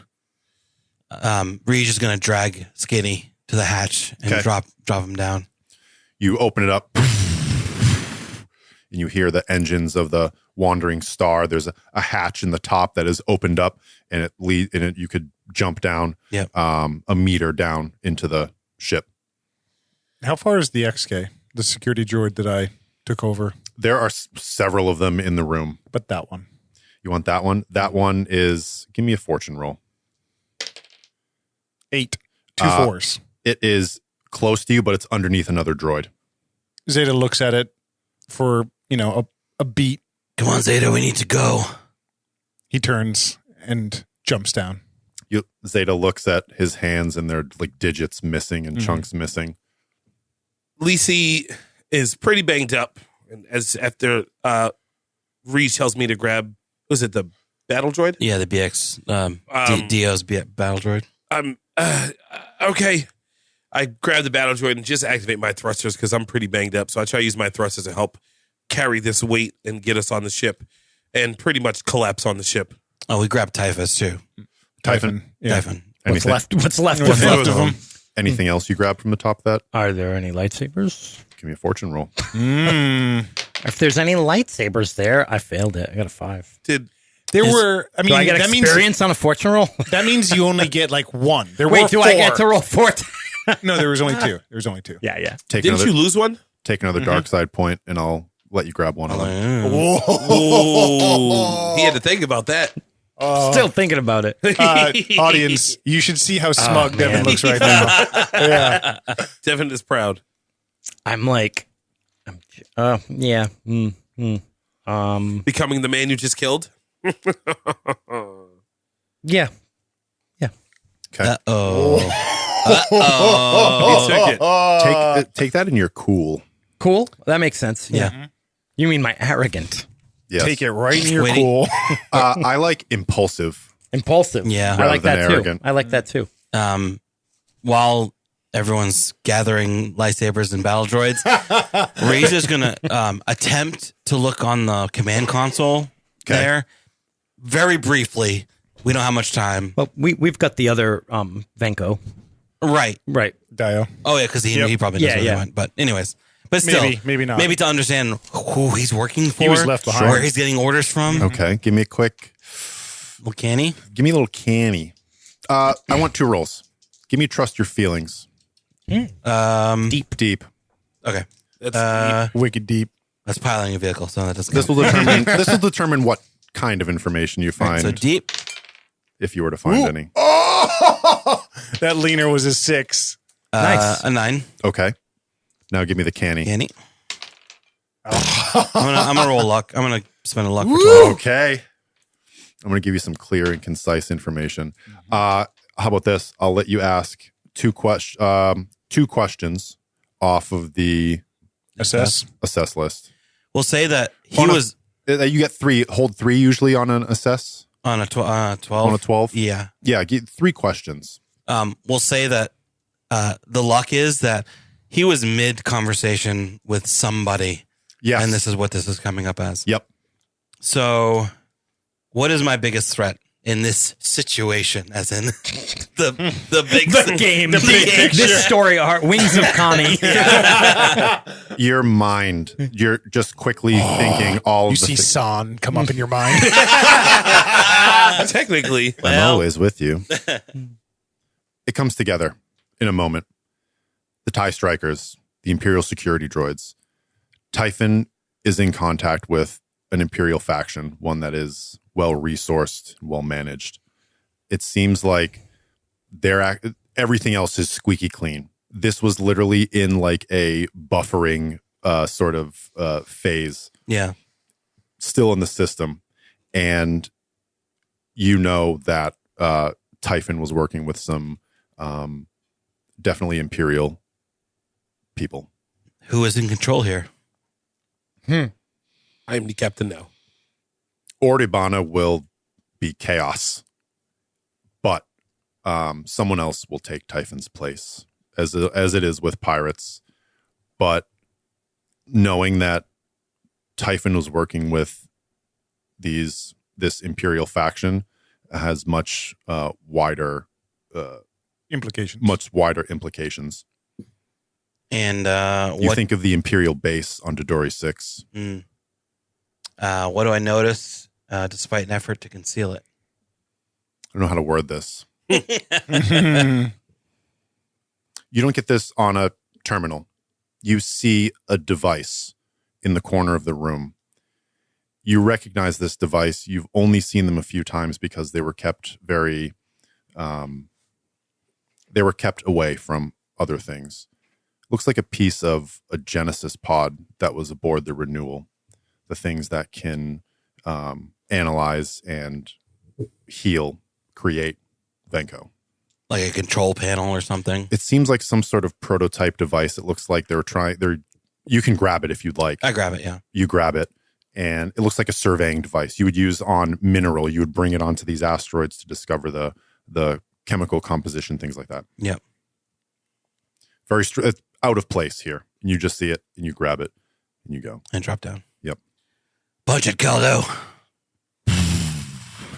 Reed is going to drag Skinny to the hatch and Okay. drop him down. You open it up, and you hear the engines of the wandering star. There's a hatch in the top that is opened up, and you could jump down Yep. a meter down into the ship. How far is the XK, the security droid that I took over? There are several of them in the room. But that one. You want that one? That one is, give me a fortune roll. 8. 2 4s. It is close to you, but it's underneath another droid. Zeta looks at it for, a beat. Come on, Zeta, we need to go. He turns and jumps down. Zeta looks at his hands, and they're like digits missing and chunks missing. Lacey is pretty banged up, and as after Reed tells me to grab, was it the battle droid? Yeah, the BX, Dio's battle droid. Okay. I grab the battle droid and just activate my thrusters because I'm pretty banged up. So I try to use my thrusters to help carry this weight and get us on the ship, and pretty much collapse on the ship. Oh, we grabbed Typhus too. Typhon. Yeah. Typhon. What's left? What's left What's of left it? of him? Anything else you grabbed from the top of that? Are there any lightsabers? Give me a fortune roll. If there's any lightsabers there, I failed it. I got a 5. There were, I mean, Do I get that experience on a fortune roll? that means you only get like 1. There were Wait, do 4. I get to roll 4? No, there was only 2. There was only 2. Yeah, yeah. Didn't you lose one? Take another dark side point, and I'll let you grab one of them. Oh, he had to think about that. Still thinking about it. Audience, you should see how smug Devin man. looks right now. Yeah. Devin is proud. I'm like, yeah. Becoming the man you just killed. Yeah. Okay. Uh-oh. He took it. Take that in your cool. Cool. That makes sense. Yeah. Yeah. You mean my arrogant? Yes. Take it right in your Waiting. cool. I like impulsive. Impulsive. Yeah. I like Rather than that too. arrogant. I like that too. While everyone's gathering lightsabers and battle droids, Ray's is going to attempt to look on the command console there very briefly. We don't have much time. Well, we've got the other Venko. Right. Right. Dio. Oh, yeah, because he probably knows Yeah, where yeah. he went. But anyways. But still. Maybe not. Maybe to understand who he's working for. was left behind. Where he's getting orders from. Okay. Give me a quick. Well, can he? Give me a little canny. I want 2 rolls. Give me trust your feelings. Deep. Okay. Wicked deep. That's piloting a vehicle, so that doesn't This count. will determine. This will determine what kind of information you find, So deep. if you were to find any. That leaner was a 6. Nice. A 9. Okay. Now give me the canny. Canny. I'm gonna roll luck. I'm gonna spend a luck for 12. Okay. I'm going to give you some clear and concise information. How about this? I'll let you ask two questions off of the Assess. assess list. We'll say that he was You get 3. Hold 3 usually on an assess. on a 12. On a 12? Yeah. Yeah, get 3 questions. We'll say that the luck is that he was mid conversation with somebody. Yes. And this is what this is coming up as. Yep. So, what is my biggest threat in this situation? As in the big The game. the big picture. This story arc, Wings of Kani. Your mind, you're just quickly thinking all You of the see things. San come up in your mind. Technically, I'm always with you. It comes together in a moment. The TIE Strikers, the Imperial security droids. Typhon is in contact with an Imperial faction, one that is well-resourced, well-managed. It seems like everything else is squeaky clean. This was literally in like a buffering sort of phase. Yeah. Still in the system. And you know that Typhon was working with some definitely Imperial people. Who is in control here? I am the captain now. Ord Ibanna will be chaos, but someone else will take Typhon's place, as it is with pirates. But knowing that Typhon was working with this Imperial faction has much wider implications. And You what think of the Imperial base on Dodori 6. what do I notice despite an effort to conceal it? I don't know how to word this. You don't get this on a terminal. You see a device in the corner of the room. You recognize this device. You've only seen them a few times because they were kept very, they were kept away from other things. Looks like a piece of a Genesis pod that was aboard the Renewal. The things that can analyze and heal, create Venko. Like a control panel or something? It seems like some sort of prototype device. It looks like you can grab it if you'd like. I grab it, yeah. You grab it, and it looks like a surveying device you would use on mineral. You would bring it onto these asteroids to discover the chemical composition, things like that. Yep. Very out of place here. And you just see it, and you grab it, and you go. And drop down. Yep. Budget, Caldo.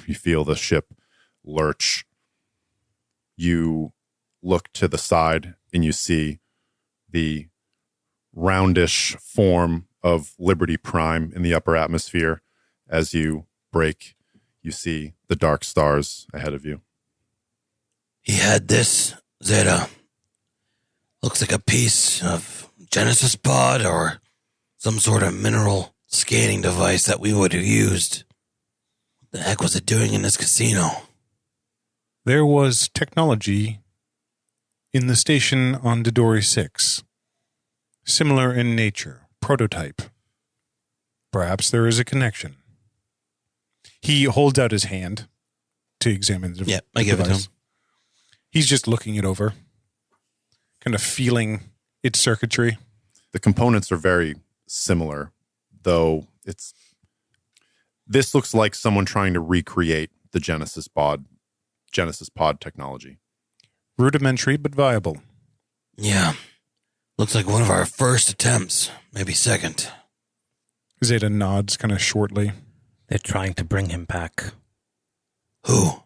You feel the ship lurch. You look to the side and you see the roundish form of Liberty Prime in the upper atmosphere. As you brake, you see the dark stars ahead of you. He had this, Zeta. Looks like a piece of Genesis pod or some sort of mineral scanning device that we would have used. What the heck was it doing in this casino? There was technology in the station on Dodori 6, similar in nature, prototype. Perhaps there is a connection. He holds out his hand to examine the Yeah, I give it to him. He's just looking it over, kind of feeling its circuitry. The components are very similar, though this looks like someone trying to recreate the Genesis pod technology. Rudimentary, but viable. Yeah. Looks like one of our first attempts, maybe second. Zeta nods kind of shortly. They're trying to bring him back. Who?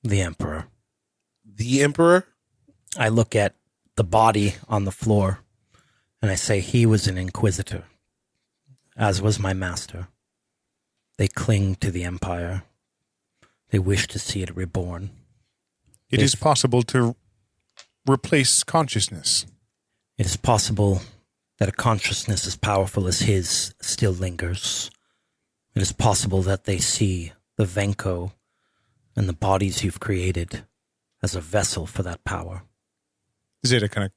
The Emperor. The Emperor? I look at the body on the floor and I say he was an inquisitor, as was my master. They cling to the Empire. They wish to see it reborn. It is possible to replace consciousness. It is possible that a consciousness as powerful as his still lingers. It is possible that they see the Venko and the bodies you've created as a vessel for that power. Zeta kind of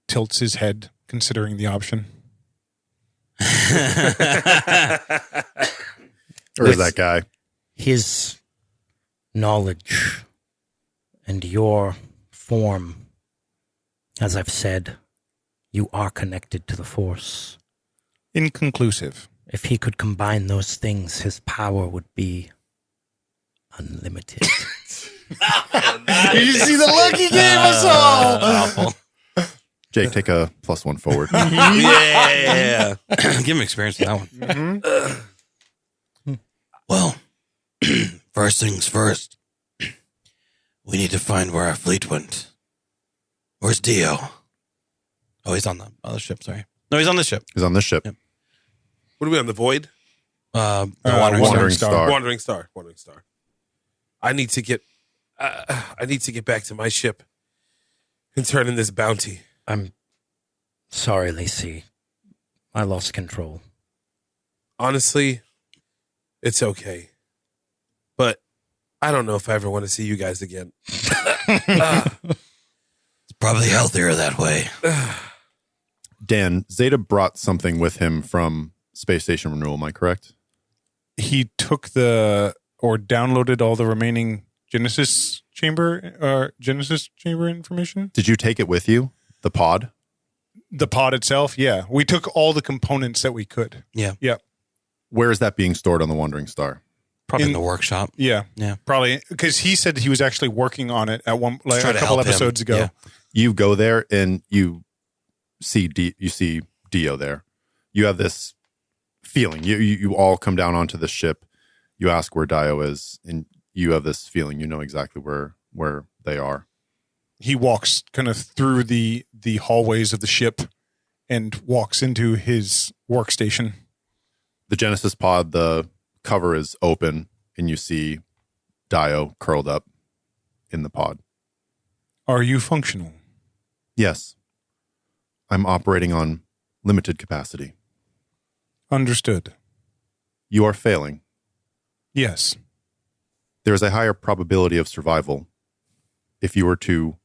tilts his head, considering the option. Or is that guy? His knowledge and your form, as I've said, you are connected to the Force. Inconclusive. If he could combine those things, his power would be unlimited. Did you see the look he gave us all? Jake, take a +1 forward. Yeah. Give him experience in that one. Well, first things first. We need to find where our fleet went. Where's Dio? Oh, he's on the other ship, sorry. No, he's on this ship. He's on this ship. Yep. What are we on, the Void? The Wandering Star. Wandering Star. I need to get back to my ship and turn in this bounty. I'm sorry, Lacey. I lost control. Honestly, it's okay. But I don't know if I ever want to see you guys again. It's probably healthier that way. Dan, Zeta brought something with him from Space Station Renewal, am I correct? He took or downloaded all the remaining Genesis chamber information. Did you take it with you? The pod? The pod itself, yeah. We took all the components that we could. Yeah. Yeah. Where is that being stored on the Wandering Star? Probably in the workshop. Yeah. Yeah. Probably because he said he was actually working on it at one Try a to couple help him. episodes ago. Yeah. You go there and you see Dio there. You have this feeling. You all come down onto the ship. You ask where Dio is, and you have this feeling. You know exactly where they are. He walks kind of through the hallways of the ship and walks into his workstation. The Genesis pod, the cover is open, and you see Dio curled up in the pod. Are you functional? Yes. I'm operating on limited capacity. Understood. You are failing. Yes. There is a higher probability of survival if you were to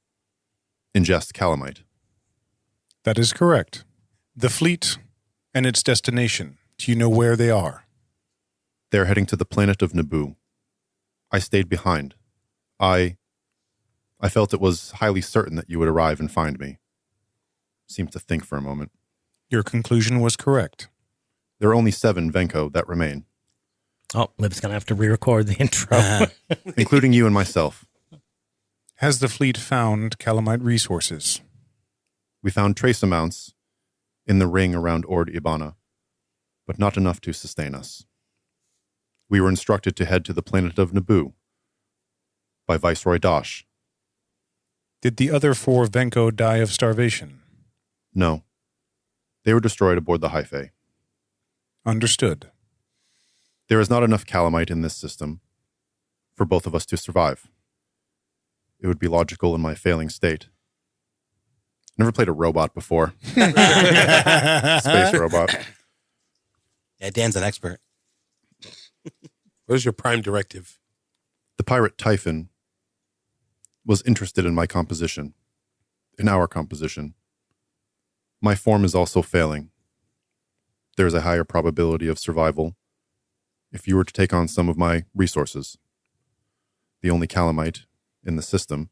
ingest calamite. That is correct. The fleet and its destination. Do you know where they are? They're heading to the planet of Naboo. I stayed behind. I felt it was highly certain that you would arrive and find me. Seemed to think for a moment. Your conclusion was correct. There are only 7 Venko that remain, Oh, Liv's going to have to re-record the intro. including you and myself. Has the fleet found calamite resources? We found trace amounts in the ring around Ord Ibanna, but not enough to sustain us. We were instructed to head to the planet of Naboo by Viceroy Dosh. Did the other 4 Venko die of starvation? No. They were destroyed aboard the Hyphae. Understood. There is not enough calamite in this system for both of us to survive. It would be logical in my failing state. Never played a robot before. Space robot. Yeah, Dan's an expert. What is your prime directive? The pirate Typhon was interested in my composition, in our composition. My form is also failing. There is a higher probability of survival if you were to take on some of my resources. The only calamite in the system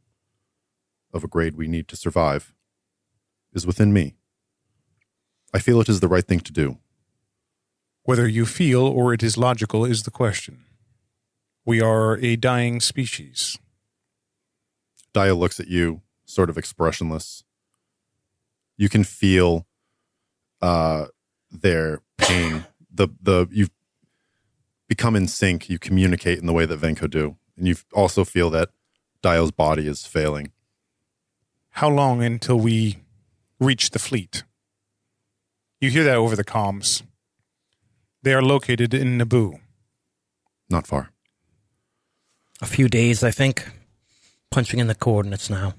of a grade we need to survive is within me. I feel it is the right thing to do. Whether you feel or it is logical is the question. We are a dying species. Dio looks at you, sort of expressionless. You can feel their pain. You've become in sync. You communicate in the way that Venko do. And you also feel that Dio's body is failing. How long until we reach the fleet? You hear that over the comms. They are located in Naboo. Not far. A few days, I think. Punching in the coordinates now.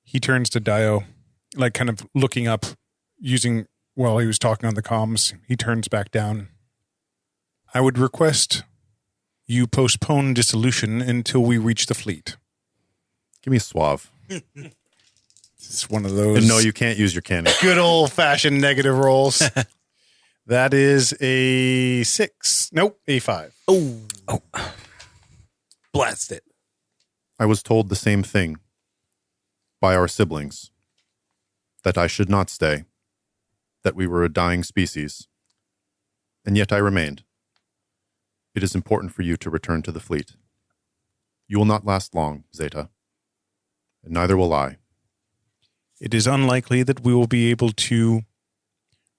He turns to Dio, like kind of looking up, while he was talking on the comms. He turns back down. I would request you postpone dissolution until we reach the fleet. Give me a suave. It's one of those. And no, you can't use your cannon. Good old-fashioned negative rolls. That is a 6. Nope, a 5. Oh. Blast it. I was told the same thing by our siblings, that I should not stay, that we were a dying species, and yet I remained. It is important for you to return to the fleet. You will not last long, Zeta, and neither will I. It is unlikely that we will be able to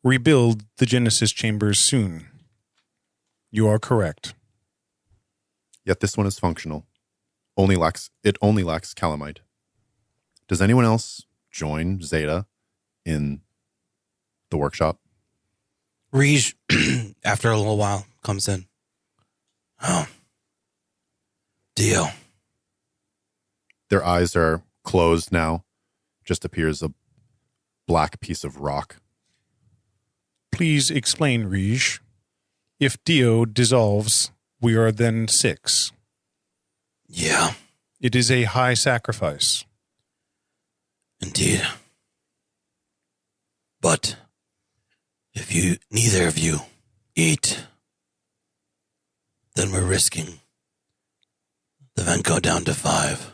rebuild the Genesis chambers soon. You are correct. Yet this one is functional. It only lacks calamite. Does anyone else join Zeta in the workshop? Rij, after a little while, comes in. Oh. Dio. Their eyes are closed now. Just appears a black piece of rock. Please explain, Rij. If Dio dissolves, we are then 6. Yeah, It is a high sacrifice. indeed. But if neither of you eat, then we're risking the Venko down to 5.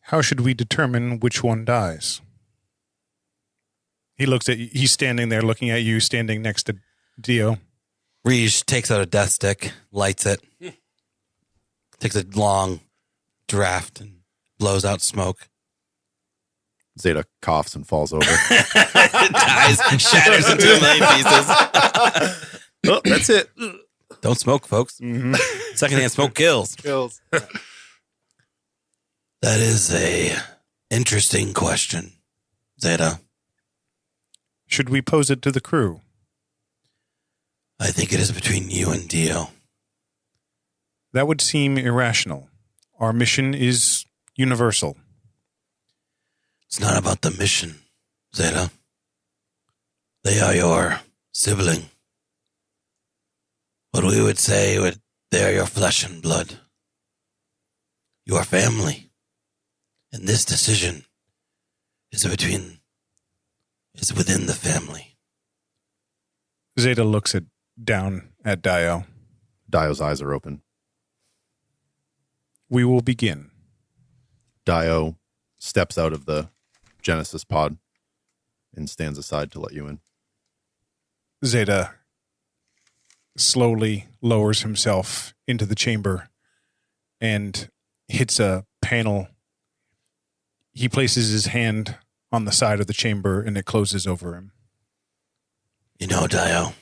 How should we determine which one dies? He looks at you. He's standing there looking at you, standing next to Dio. Rij takes out a death stick, lights it, takes a long draft, and blows out smoke. Zeta coughs and falls over. Dies, shatters into a million pieces. Oh, that's it. Don't smoke, folks. Secondhand smoke kills. That is a interesting question, Zeta. Should we pose it to the crew? I think it is between you and Dio. That would seem irrational. Our mission is universal. It's not about the mission, Zeta. They are your sibling. What we would say, they are your flesh and blood. Your family. And this decision is within the family. Zeta looks down at Dio. Dio's eyes are open. We will begin. Dio steps out of the Genesis pod and stands aside to let you in. Zeta slowly lowers himself into the chamber and hits a panel. He places his hand on the side of the chamber and it closes over him. You know, Dio,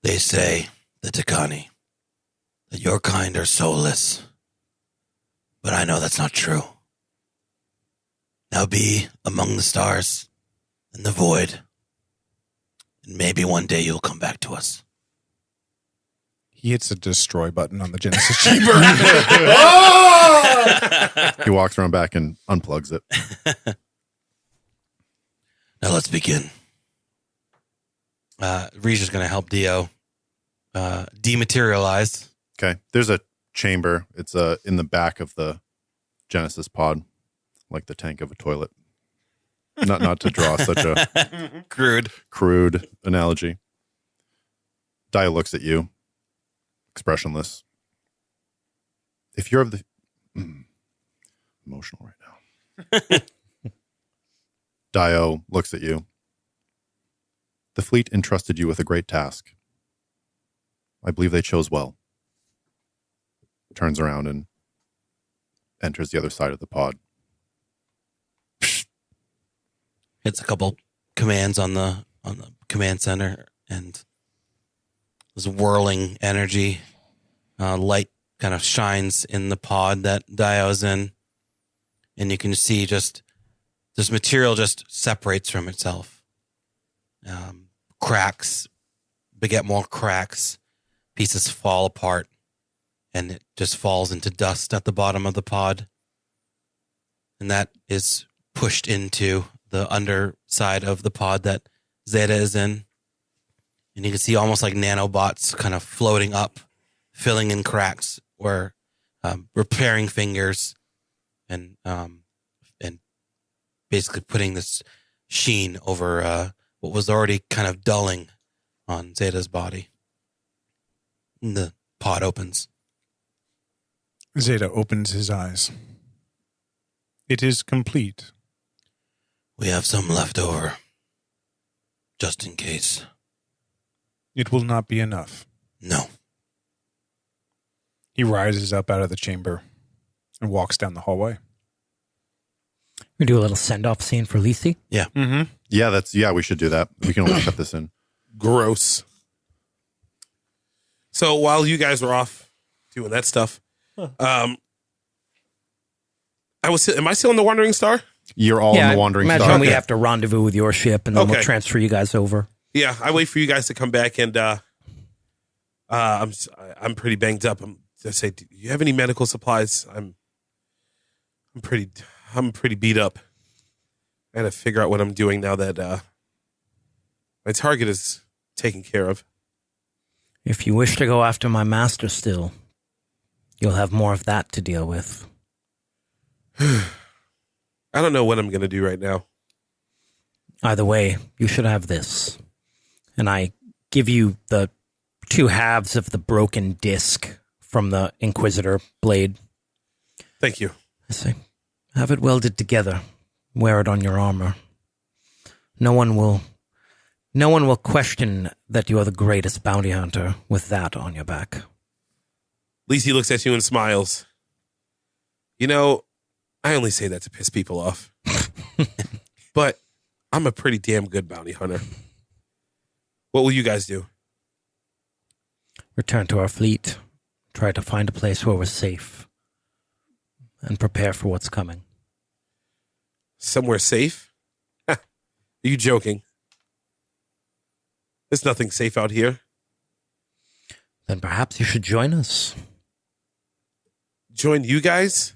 they say, the Kani, that your kind are soulless. But I know that's not true. Now be among the stars in the void, and maybe one day you'll come back to us. He hits a destroy button on the Genesis chamber. He walks around back and unplugs it. Now let's begin. Rij is going to help Dio dematerialize. Okay. There's a chamber. It's in the back of the Genesis pod, like the tank of a toilet. Not to draw such a crude analogy. Dio looks at you, expressionless. If you're of the emotional right now. Dio looks at you. The fleet entrusted you with a great task. I believe they chose well. Turns around and enters the other side of the pod. Hits a couple commands on the command center, and this whirling energy, light kind of shines in the pod that Dio's in, and you can see just this material just separates from itself. Cracks beget more cracks. Pieces fall apart, and it just falls into dust at the bottom of the pod. And that is pushed into the underside of the pod that Zeta is in. And you can see almost like nanobots kind of floating up, filling in cracks or repairing fingers and basically putting this sheen over what was already kind of dulling on Zeta's body. And the pod opens. Zeta opens his eyes. It is complete. We have some left over, just in case. It will not be enough. No. He rises up out of the chamber and walks down the hallway. We do a little send-off scene for Lisi. Yeah. Mm-hmm. Yeah, we should do that. We can always cut this in. Gross. So while you guys were off doing that stuff, am I still in the Wandering Star? You're all in the Wandering imagine Star. we have to rendezvous with your ship, and then we'll transfer you guys over. Yeah, I wait for you guys to come back, and I'm pretty banged up. I say, do you have any medical supplies? I'm pretty beat up. I gotta figure out what I'm doing now that my target is taken care of. If you wish to go after my master still, you'll have more of that to deal with. I don't know what I'm gonna do right now. Either way, you should have this. And I give you the 2 halves of the broken disc from the Inquisitor blade. Thank you. I say, have it welded together. Wear it on your armor. No one will question that you are the greatest bounty hunter with that on your back. Lisi looks at you and smiles. You know, I only say that to piss people off. But I'm a pretty damn good bounty hunter. What will you guys do? Return to our fleet. Try to find a place where we're safe. And prepare for what's coming. Somewhere safe? Are you joking? There's nothing safe out here. Then perhaps you should join us. Join you guys?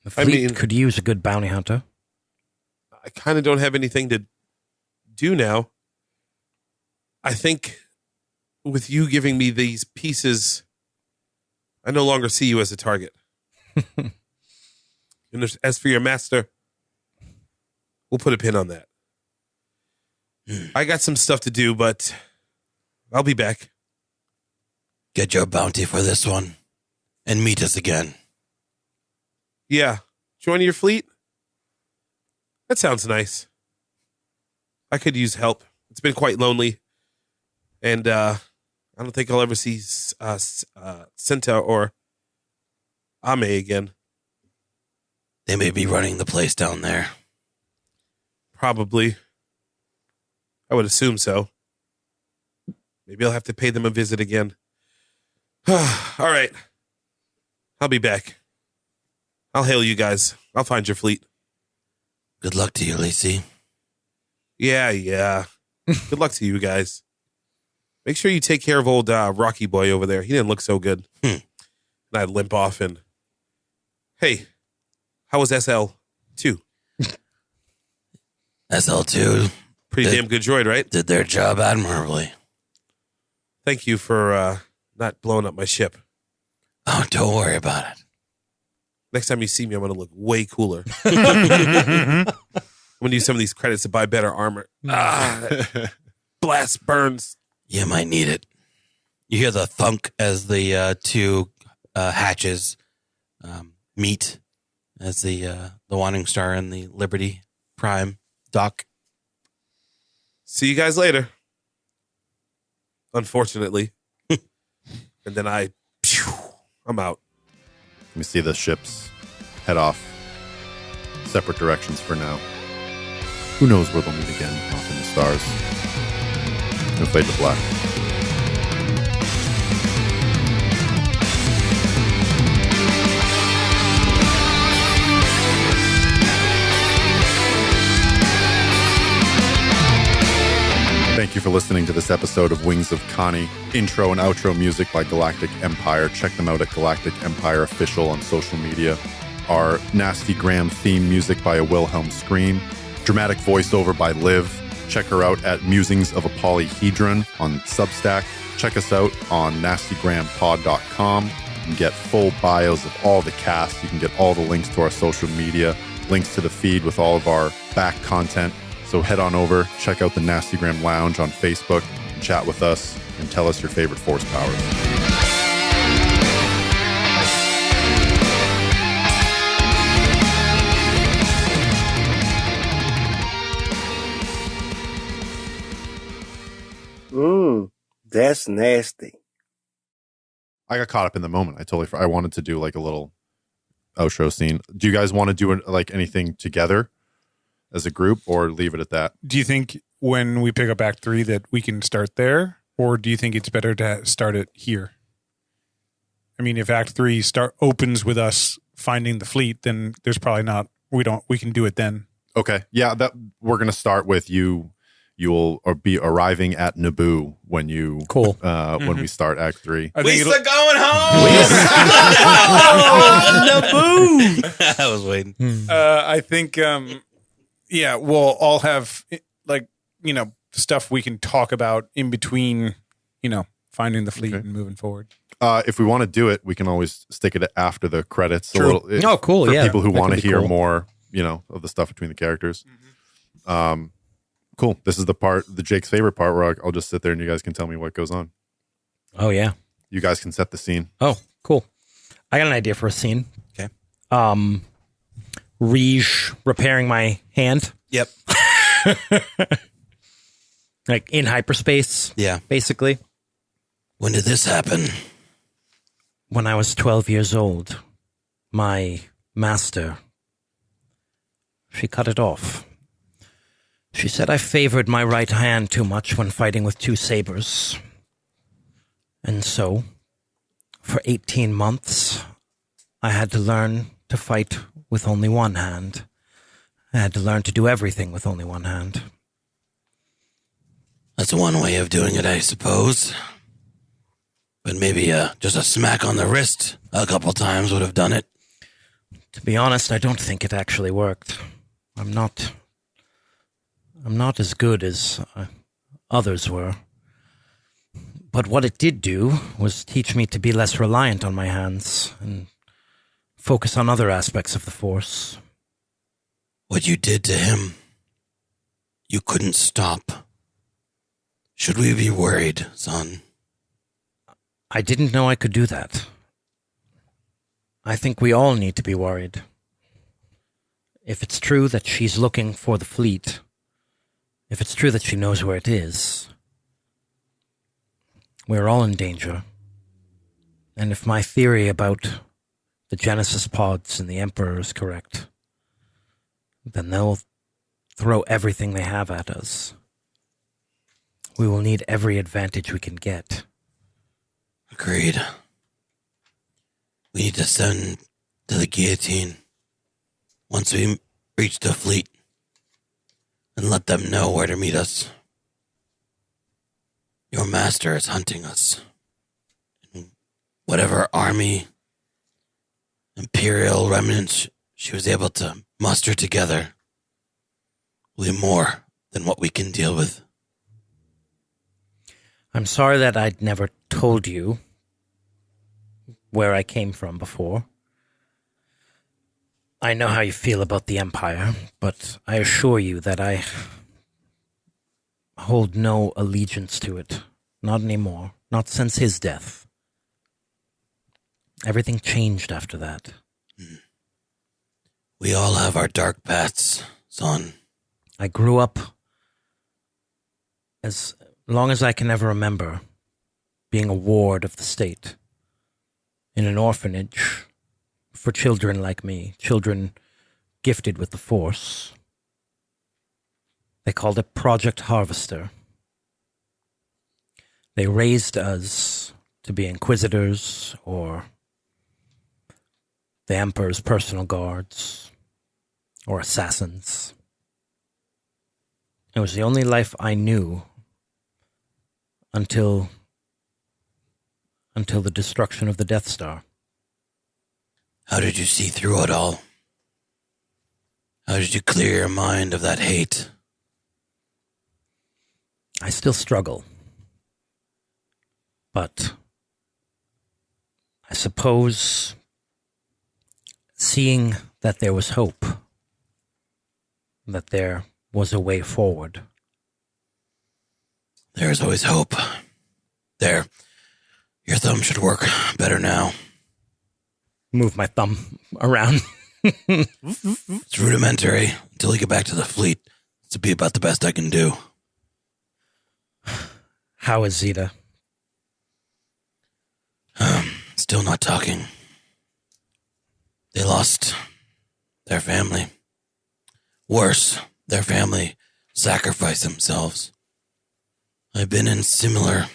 The fleet could use a good bounty hunter. I kind of don't have anything to do now. I think with you giving me these pieces, I no longer see you as a target. And as for your master, we'll put a pin on that. I got some stuff to do, but I'll be back. Get your bounty for this one and meet us again. Yeah. Join your fleet? That sounds nice. I could use help. It's been quite lonely. And I don't think I'll ever see Senta or Ame again. They may be running the place down there. Probably. I would assume so. Maybe I'll have to pay them a visit again. All right. I'll be back. I'll hail you guys. I'll find your fleet. Good luck to you, Lisi. Yeah. Good luck to you guys. Make sure you take care of old Rocky Boy over there. He didn't look so good. And I'd limp off and... Hey, how was SL2? SL2. Pretty damn good droid, right? Did their job admirably. Thank you for not blowing up my ship. Oh, don't worry about it. Next time you see me, I'm going to look way cooler. I'm going to use some of these credits to buy better armor. Blast burns. You might need it. You hear the thunk as the 2 hatches meet as the Wandering Star and the Liberty Prime dock. See you guys later. Unfortunately. And then I'm out. Let me see the ships head off separate directions for now. Who knows where they'll meet again off in the stars. And fade to black. Thank you for listening to this episode of Wings of Kani. Intro and outro music by Galactic Empire. Check them out at Galactic Empire Official on social media. Our Nasty Graham theme music by A Wilhelm Scream. Dramatic voiceover by Liv. Check her out at Musings of a Polyhedron on Substack. Check us out on nastygrahampod.com. You can get full bios of all the cast. You can get all the links to our social media, links to the feed with all of our back content. So head on over, check out the Nastygram Lounge on Facebook, and chat with us, and tell us your favorite Force powers. That's nasty. I got caught up in the moment. I wanted to do like a little outro scene. Do you guys want to do like anything together as a group, or leave it at that? Do you think when we pick up Act 3 that we can start there, or do you think it's better to start it here? I mean, if Act 3 opens with us finding the fleet, then there's probably not. We can do it then. Okay, yeah. That we're gonna start with you. You will be arriving at Naboo when you when we start Act 3. We still going home. Naboo. I was waiting. I think, we'll all have stuff we can talk about in between, finding the fleet and moving forward. If we want to do it, we can always stick it after the credits. True. Cool. For Yeah, people who that want to could be hear cool. more, of the stuff between the characters. Cool. This is the Jake's favorite part, where I'll just sit there and you guys can tell me what goes on. Oh, yeah. You guys can set the scene. Oh, cool. I got an idea for a scene. Okay. Rige repairing my hand. Yep. Like in hyperspace. Yeah. Basically. When did this happen? When I was 12 years old, my master, she cut it off. She said I favored my right hand too much when fighting with two sabers. And so, for 18 months, I had to learn to fight with only one hand. I had to learn to do everything with only one hand. That's one way of doing it, I suppose. But maybe just a smack on the wrist a couple times would have done it. To be honest, I don't think it actually worked. I'm not as good as others were. But what it did do was teach me to be less reliant on my hands and focus on other aspects of the Force. What you did to him, you couldn't stop. Should we be worried, son? I didn't know I could do that. I think we all need to be worried. If it's true that she's looking for the fleet, if it's true that she knows where it is, we're all in danger. And if my theory about the Genesis pods and the Emperor is correct, then they'll throw everything they have at us. We will need every advantage we can get. Agreed. We need to send to the guillotine once we reach the fleet and let them know where to meet us. Your master is hunting us. Whatever army, imperial remnants she was able to muster together will be more than what we can deal with. I'm sorry that I'd never told you where I came from before. I know how you feel about the Empire, but I assure you that I hold no allegiance to it. Not anymore. Not since his death. Everything changed after that. We all have our dark pasts, son. I grew up, as long as I can ever remember, being a ward of the state. In an orphanage for children like me, children gifted with the Force. They called it Project Harvester. They raised us to be inquisitors or the Emperor's personal guards or assassins. It was the only life I knew until the destruction of the Death Star. How did you see through it all? How did you clear your mind of that hate? I still struggle. But I suppose seeing that there was hope, that there was a way forward. There is always hope. There. Your thumb should work better now. Move my thumb around. It's rudimentary. Until we get back to the fleet, it's to be about the best I can do. How is Zeta? Still not talking. They lost their family. Worse, their family sacrificed themselves. I've been in similar.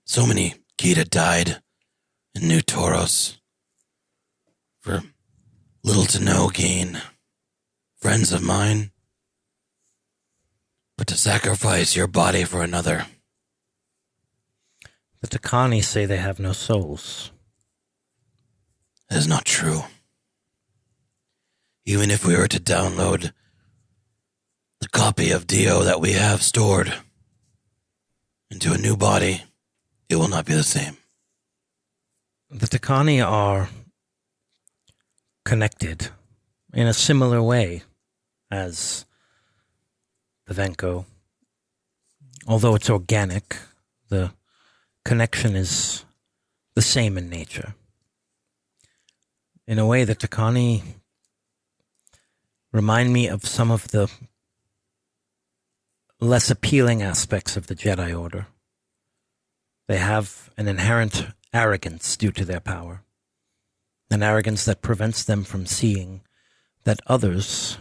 So many Kita died in New Tauros for little to no gain. Friends of mine. But to sacrifice your body for another. The Kani say they have no souls. That is not true. Even if we were to download the copy of Dio that we have stored into a new body, it will not be the same. The Takani are connected in a similar way as the Venko. Although it's organic, the connection is the same in nature. In a way, the Takani remind me of some of the less appealing aspects of the Jedi Order. They have an inherent arrogance due to their power, an arrogance that prevents them from seeing that others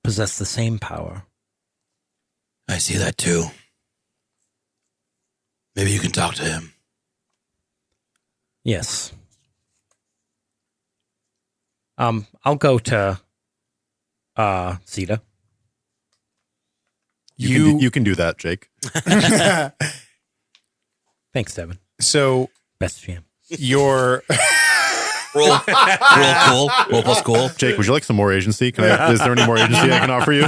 possess the same power. I see that too. Maybe you can talk to him. Yes. I'll go to Zeta. You can do that, Jake. Thanks, Devin. So Best GM. your Roll cool. Roll plus cool. Jake, would you like some more agency? Is there any more agency I can offer you?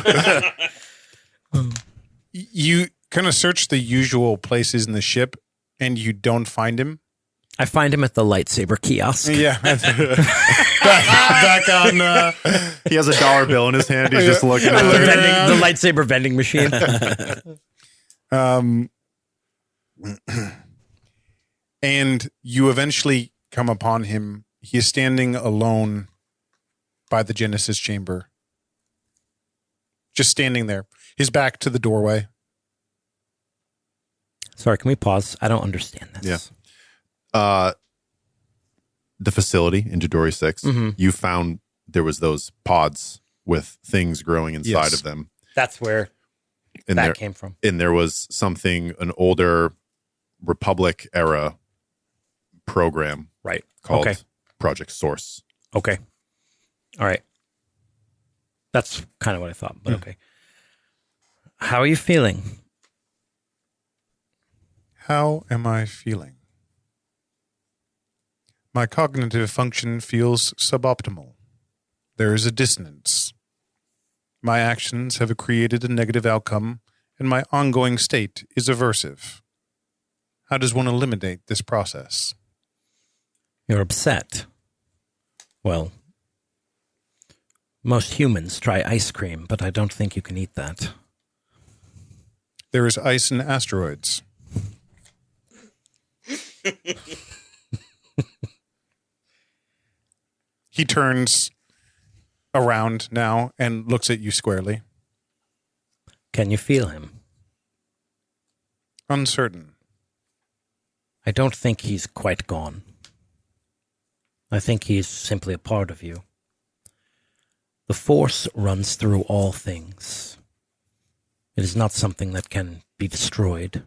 you kind of search the usual places in the ship, and you don't find him. I find him at the lightsaber kiosk. Yeah, back on. He has a dollar bill in his hand. He's just looking at The, it. the lightsaber vending machine. And you eventually come upon him. He is standing alone by the Genesis chamber. Just standing there. His back to the doorway. Sorry, can we pause? I don't understand this. Yeah. The facility in Jadori 6, you found there was those pods with things growing inside of them. That's where And that came from. And there was something, an older Republic era program Right. called Okay. Project Source. Okay. All right. That's kind of what I thought, but okay. How are you feeling? How am I feeling? My cognitive function feels suboptimal. There is a dissonance. My actions have created a negative outcome, and my ongoing state is aversive. How does one eliminate this process? You're upset. Well, most humans try ice cream, but I don't think you can eat that. There is ice in asteroids. He turns around now and looks at you squarely. Can you feel him? Uncertain. I don't think he's quite gone. I think he's simply a part of you. The Force runs through all things. It is not something that can be destroyed.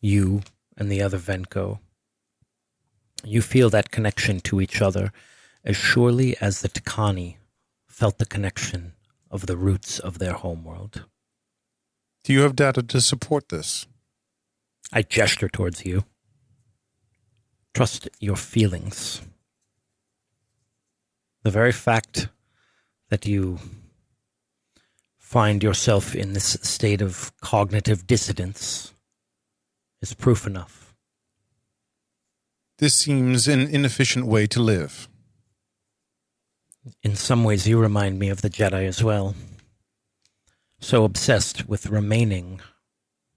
You and the other Venko, you feel that connection to each other as surely as the Takani felt the connection of the roots of their homeworld. Do you have data to support this? I gesture towards you. Trust your feelings. The very fact that you find yourself in this state of cognitive dissonance is proof enough. This seems an inefficient way to live. In some ways, you remind me of the Jedi as well. so obsessed with remaining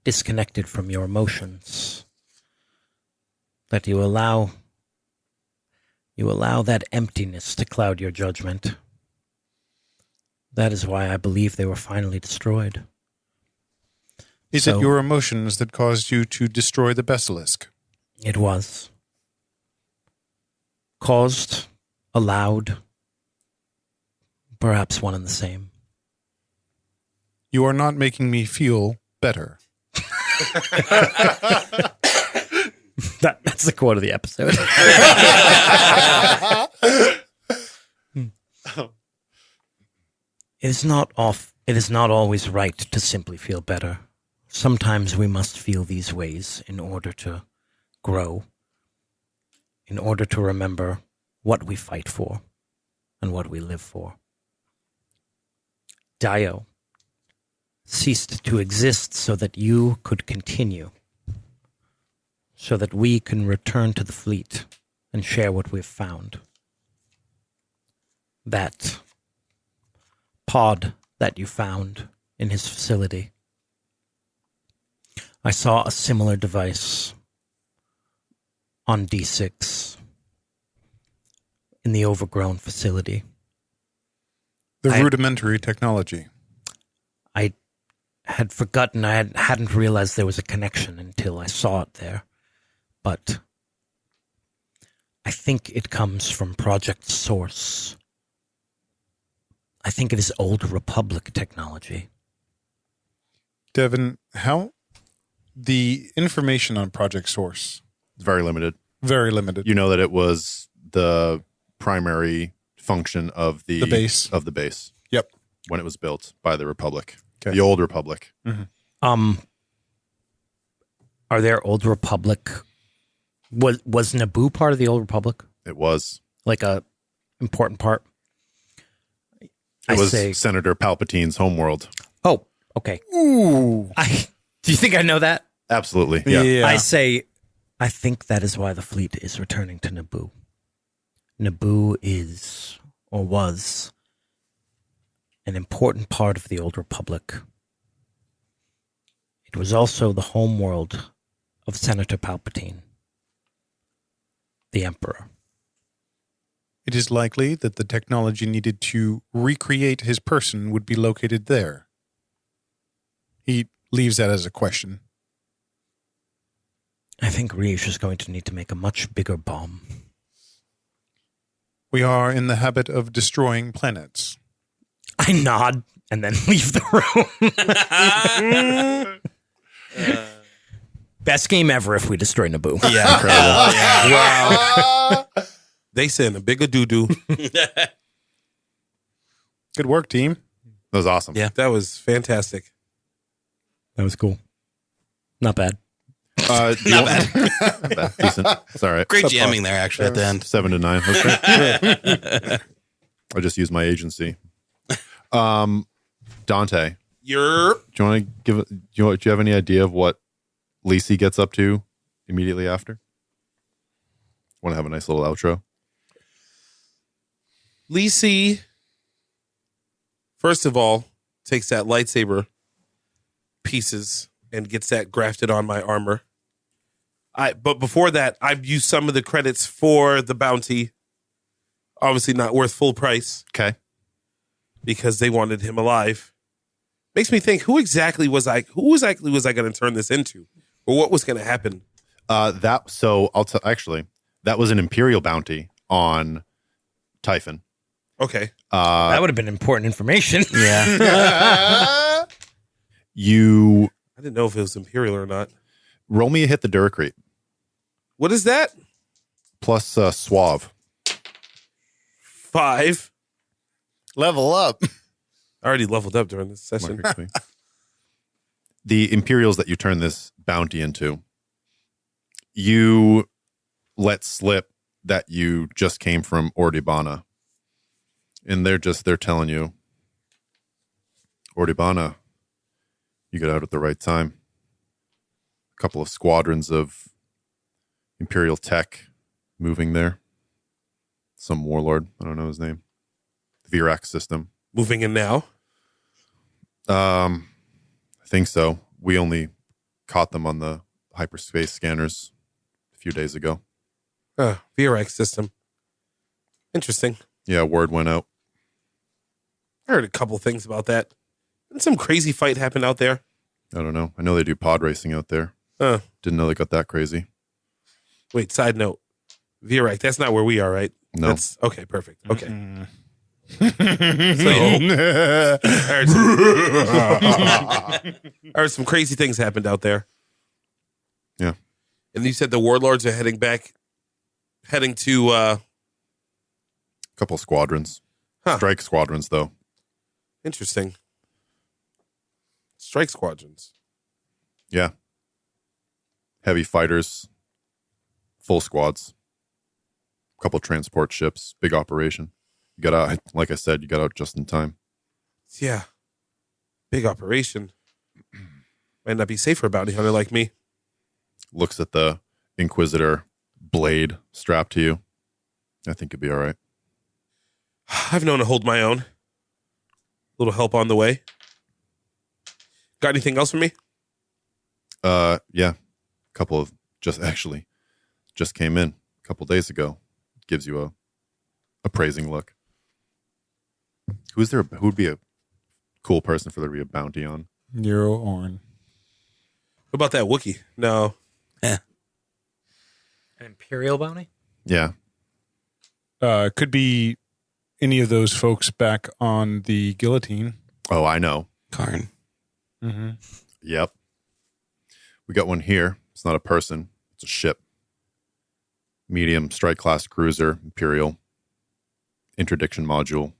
disconnected from your emotions that you allow that emptiness to cloud your judgment. That is why I believe they were finally destroyed. Is it your emotions that caused you to destroy the basilisk? It was. Caused, allowed, perhaps one and the same. You are not making me feel better. That's the quote of the episode. It is not always right to simply feel better. Sometimes we must feel these ways in order to grow, in order to remember what we fight for and what we live for. Dio ceased to exist so that you could continue, so that we can return to the fleet and share what we've found. That pod that you found in his facility. I saw a similar device on D6 in the overgrown facility. The rudimentary technology. I had forgotten, I hadn't realized there was a connection until I saw it there. But I think it comes from Project Source. I think it is Old Republic technology. Devin, how the information on Project Source? Very limited. Very limited. You know that it was the primary function of the base. Of the base. Yep. When it was built by the Republic. Okay. The Old Republic. Mm-hmm. Are there Old Republic? Was Naboo part of the Old Republic? It was. Like a important part? It was Senator Palpatine's homeworld. Oh, okay. Ooh. Do you think I know that? Absolutely. Yeah. I think that is why the fleet is returning to Naboo. Naboo is, or was, an important part of the Old Republic. It was also the homeworld of Senator Palpatine, the Emperor. It is likely that the technology needed to recreate his person would be located there. He leaves that as a question. I think Rish is going to need to make a much bigger bomb. We are in the habit of destroying planets. I nod and then leave the room. Best game ever if we destroy Naboo. Yeah. Incredible. Wow. They sent a bigger doo-doo. Good work, team. That was awesome. Yeah. That was fantastic. That was cool. Not bad. Not bad. Not bad. Decent. It's all right. Great jamming there, actually, at the end. 7 to 9. That's great. I just used my agency. Dante. Do you want to do you have any idea of what Lacey gets up to immediately after? Want to have a nice little outro? Lacey, first of all, takes that lightsaber pieces and gets that grafted on my armor. But before that, I've used some of the credits for the bounty. Obviously not worth full price. Okay. Because they wanted him alive. Makes me think, who exactly was I going to turn this into? Or what was going to happen? That was an Imperial bounty on Typhon. Okay. That would have been important information. Yeah. I didn't know if it was Imperial or not. Roll me a hit the Duracrete. What is that? Plus Suave. 5. Level up. I already leveled up during this session. The Imperials that you turn this bounty into, you let slip that you just came from Ord Ibanna. And they're telling you, Ord Ibanna, you got out at the right time. A couple of squadrons of Imperial tech moving there. Some warlord, I don't know his name. The Virac system. Moving in now. I think so. We only caught them on the hyperspace scanners a few days ago. VRX system. Interesting. Yeah, word went out. I heard a couple things about that. And some crazy fight happened out there. I don't know. I know they do pod racing out there. Didn't know they got that crazy. Wait, side note. VRX, that's not where we are, right? No. That's okay, perfect. Okay. So, I heard some crazy things happened out there. Yeah. And you said the warlords are heading to A couple squadrons. Huh. Strike squadrons, though. interesting. Strike squadrons. Yeah. Heavy fighters. Full squads. Couple transport ships. Big operation. You got out, like I said, you got out just in time. Yeah. Big operation. Might not be safe for a bounty hunter like me. Looks at the Inquisitor blade strapped to you. I think you'll be all right. I've known to hold my own. A little help on the way. Got anything else for me? Yeah. Couple of just came in a couple days ago. Gives you a appraising look. Who would be a cool person for there to be a bounty on? Nero Orn. What about that Wookiee? No. An Imperial bounty? Yeah. Could be any of those folks back on the guillotine. Oh, I know. Karn. Mm-hmm. Yep. We got one here. It's not a person. It's a ship. Medium strike class cruiser, Imperial. Interdiction module.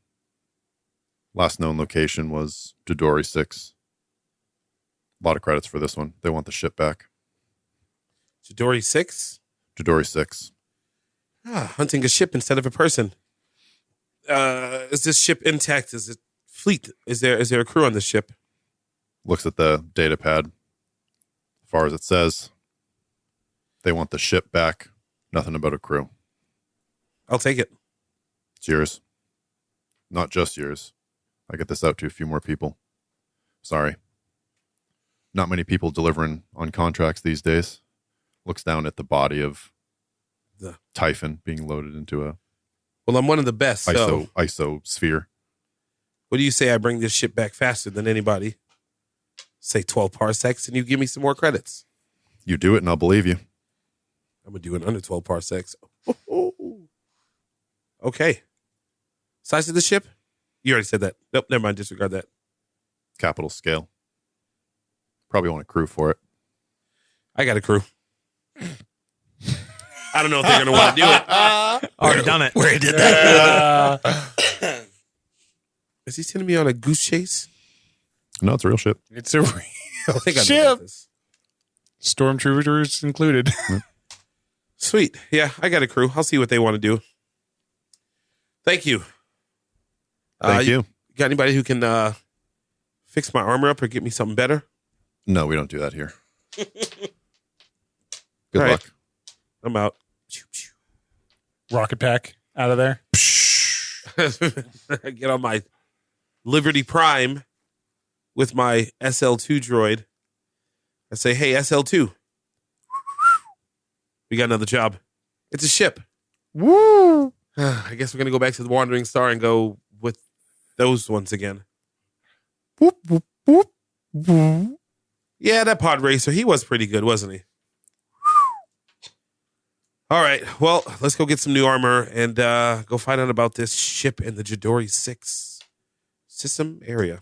Last known location was Dodori 6. A lot of credits for this one. They want the ship back. Chidori 6? Dodori 6. Hunting a ship instead of a person. Is this ship intact? Is it fleet? Is there a crew on this ship? Looks at the data pad. As far as it says, they want the ship back. Nothing about a crew. I'll take it. It's yours. Not just yours. I get this out to a few more people. Sorry. Not many people delivering on contracts these days. Looks down at the body of The Typhon being loaded into a Well, I'm one of the best. So ISO sphere. what do you say I bring this ship back faster than anybody? Say 12 parsecs and you give me some more credits. You do it and I'll believe you. I'm going to do it under 12 parsecs. Okay. Size of the ship? You already said that. Nope, never mind. Disregard that. Capital scale. Probably want a crew for it. I got a crew. I don't know if they're going to want to do it. Already done it. Where he did that. Is he sending me on a goose chase? No, it's a real ship. It's a real I think I know ship. about this. Stormtroopers included. Sweet. Yeah, I got a crew. I'll see what they want to do. Thank you. Thank you. Got anybody who can fix my armor up or get me something better? No, we don't do that here. Good All right. luck. I'm out. Rocket pack out of there. I get on my Liberty Prime with my SL2 droid. I say, hey, SL2. We got another job. It's a ship. Woo! I guess we're going to go back to the Wandering Star and go with those ones again. Whoop, whoop, whoop, whoop. Yeah, that pod racer, he was pretty good, wasn't he? All right, well, let's go get some new armor and go find out about this ship in the Jadori 6 system area.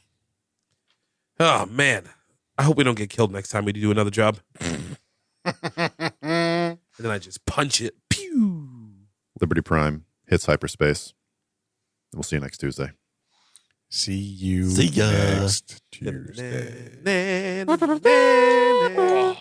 Oh, man. I hope we don't get killed next time we do another job. And then I just punch it. Pew! Liberty Prime hits hyperspace. We'll see you next Tuesday. See you See ya. next Tuesday. Na, na, na, na, na.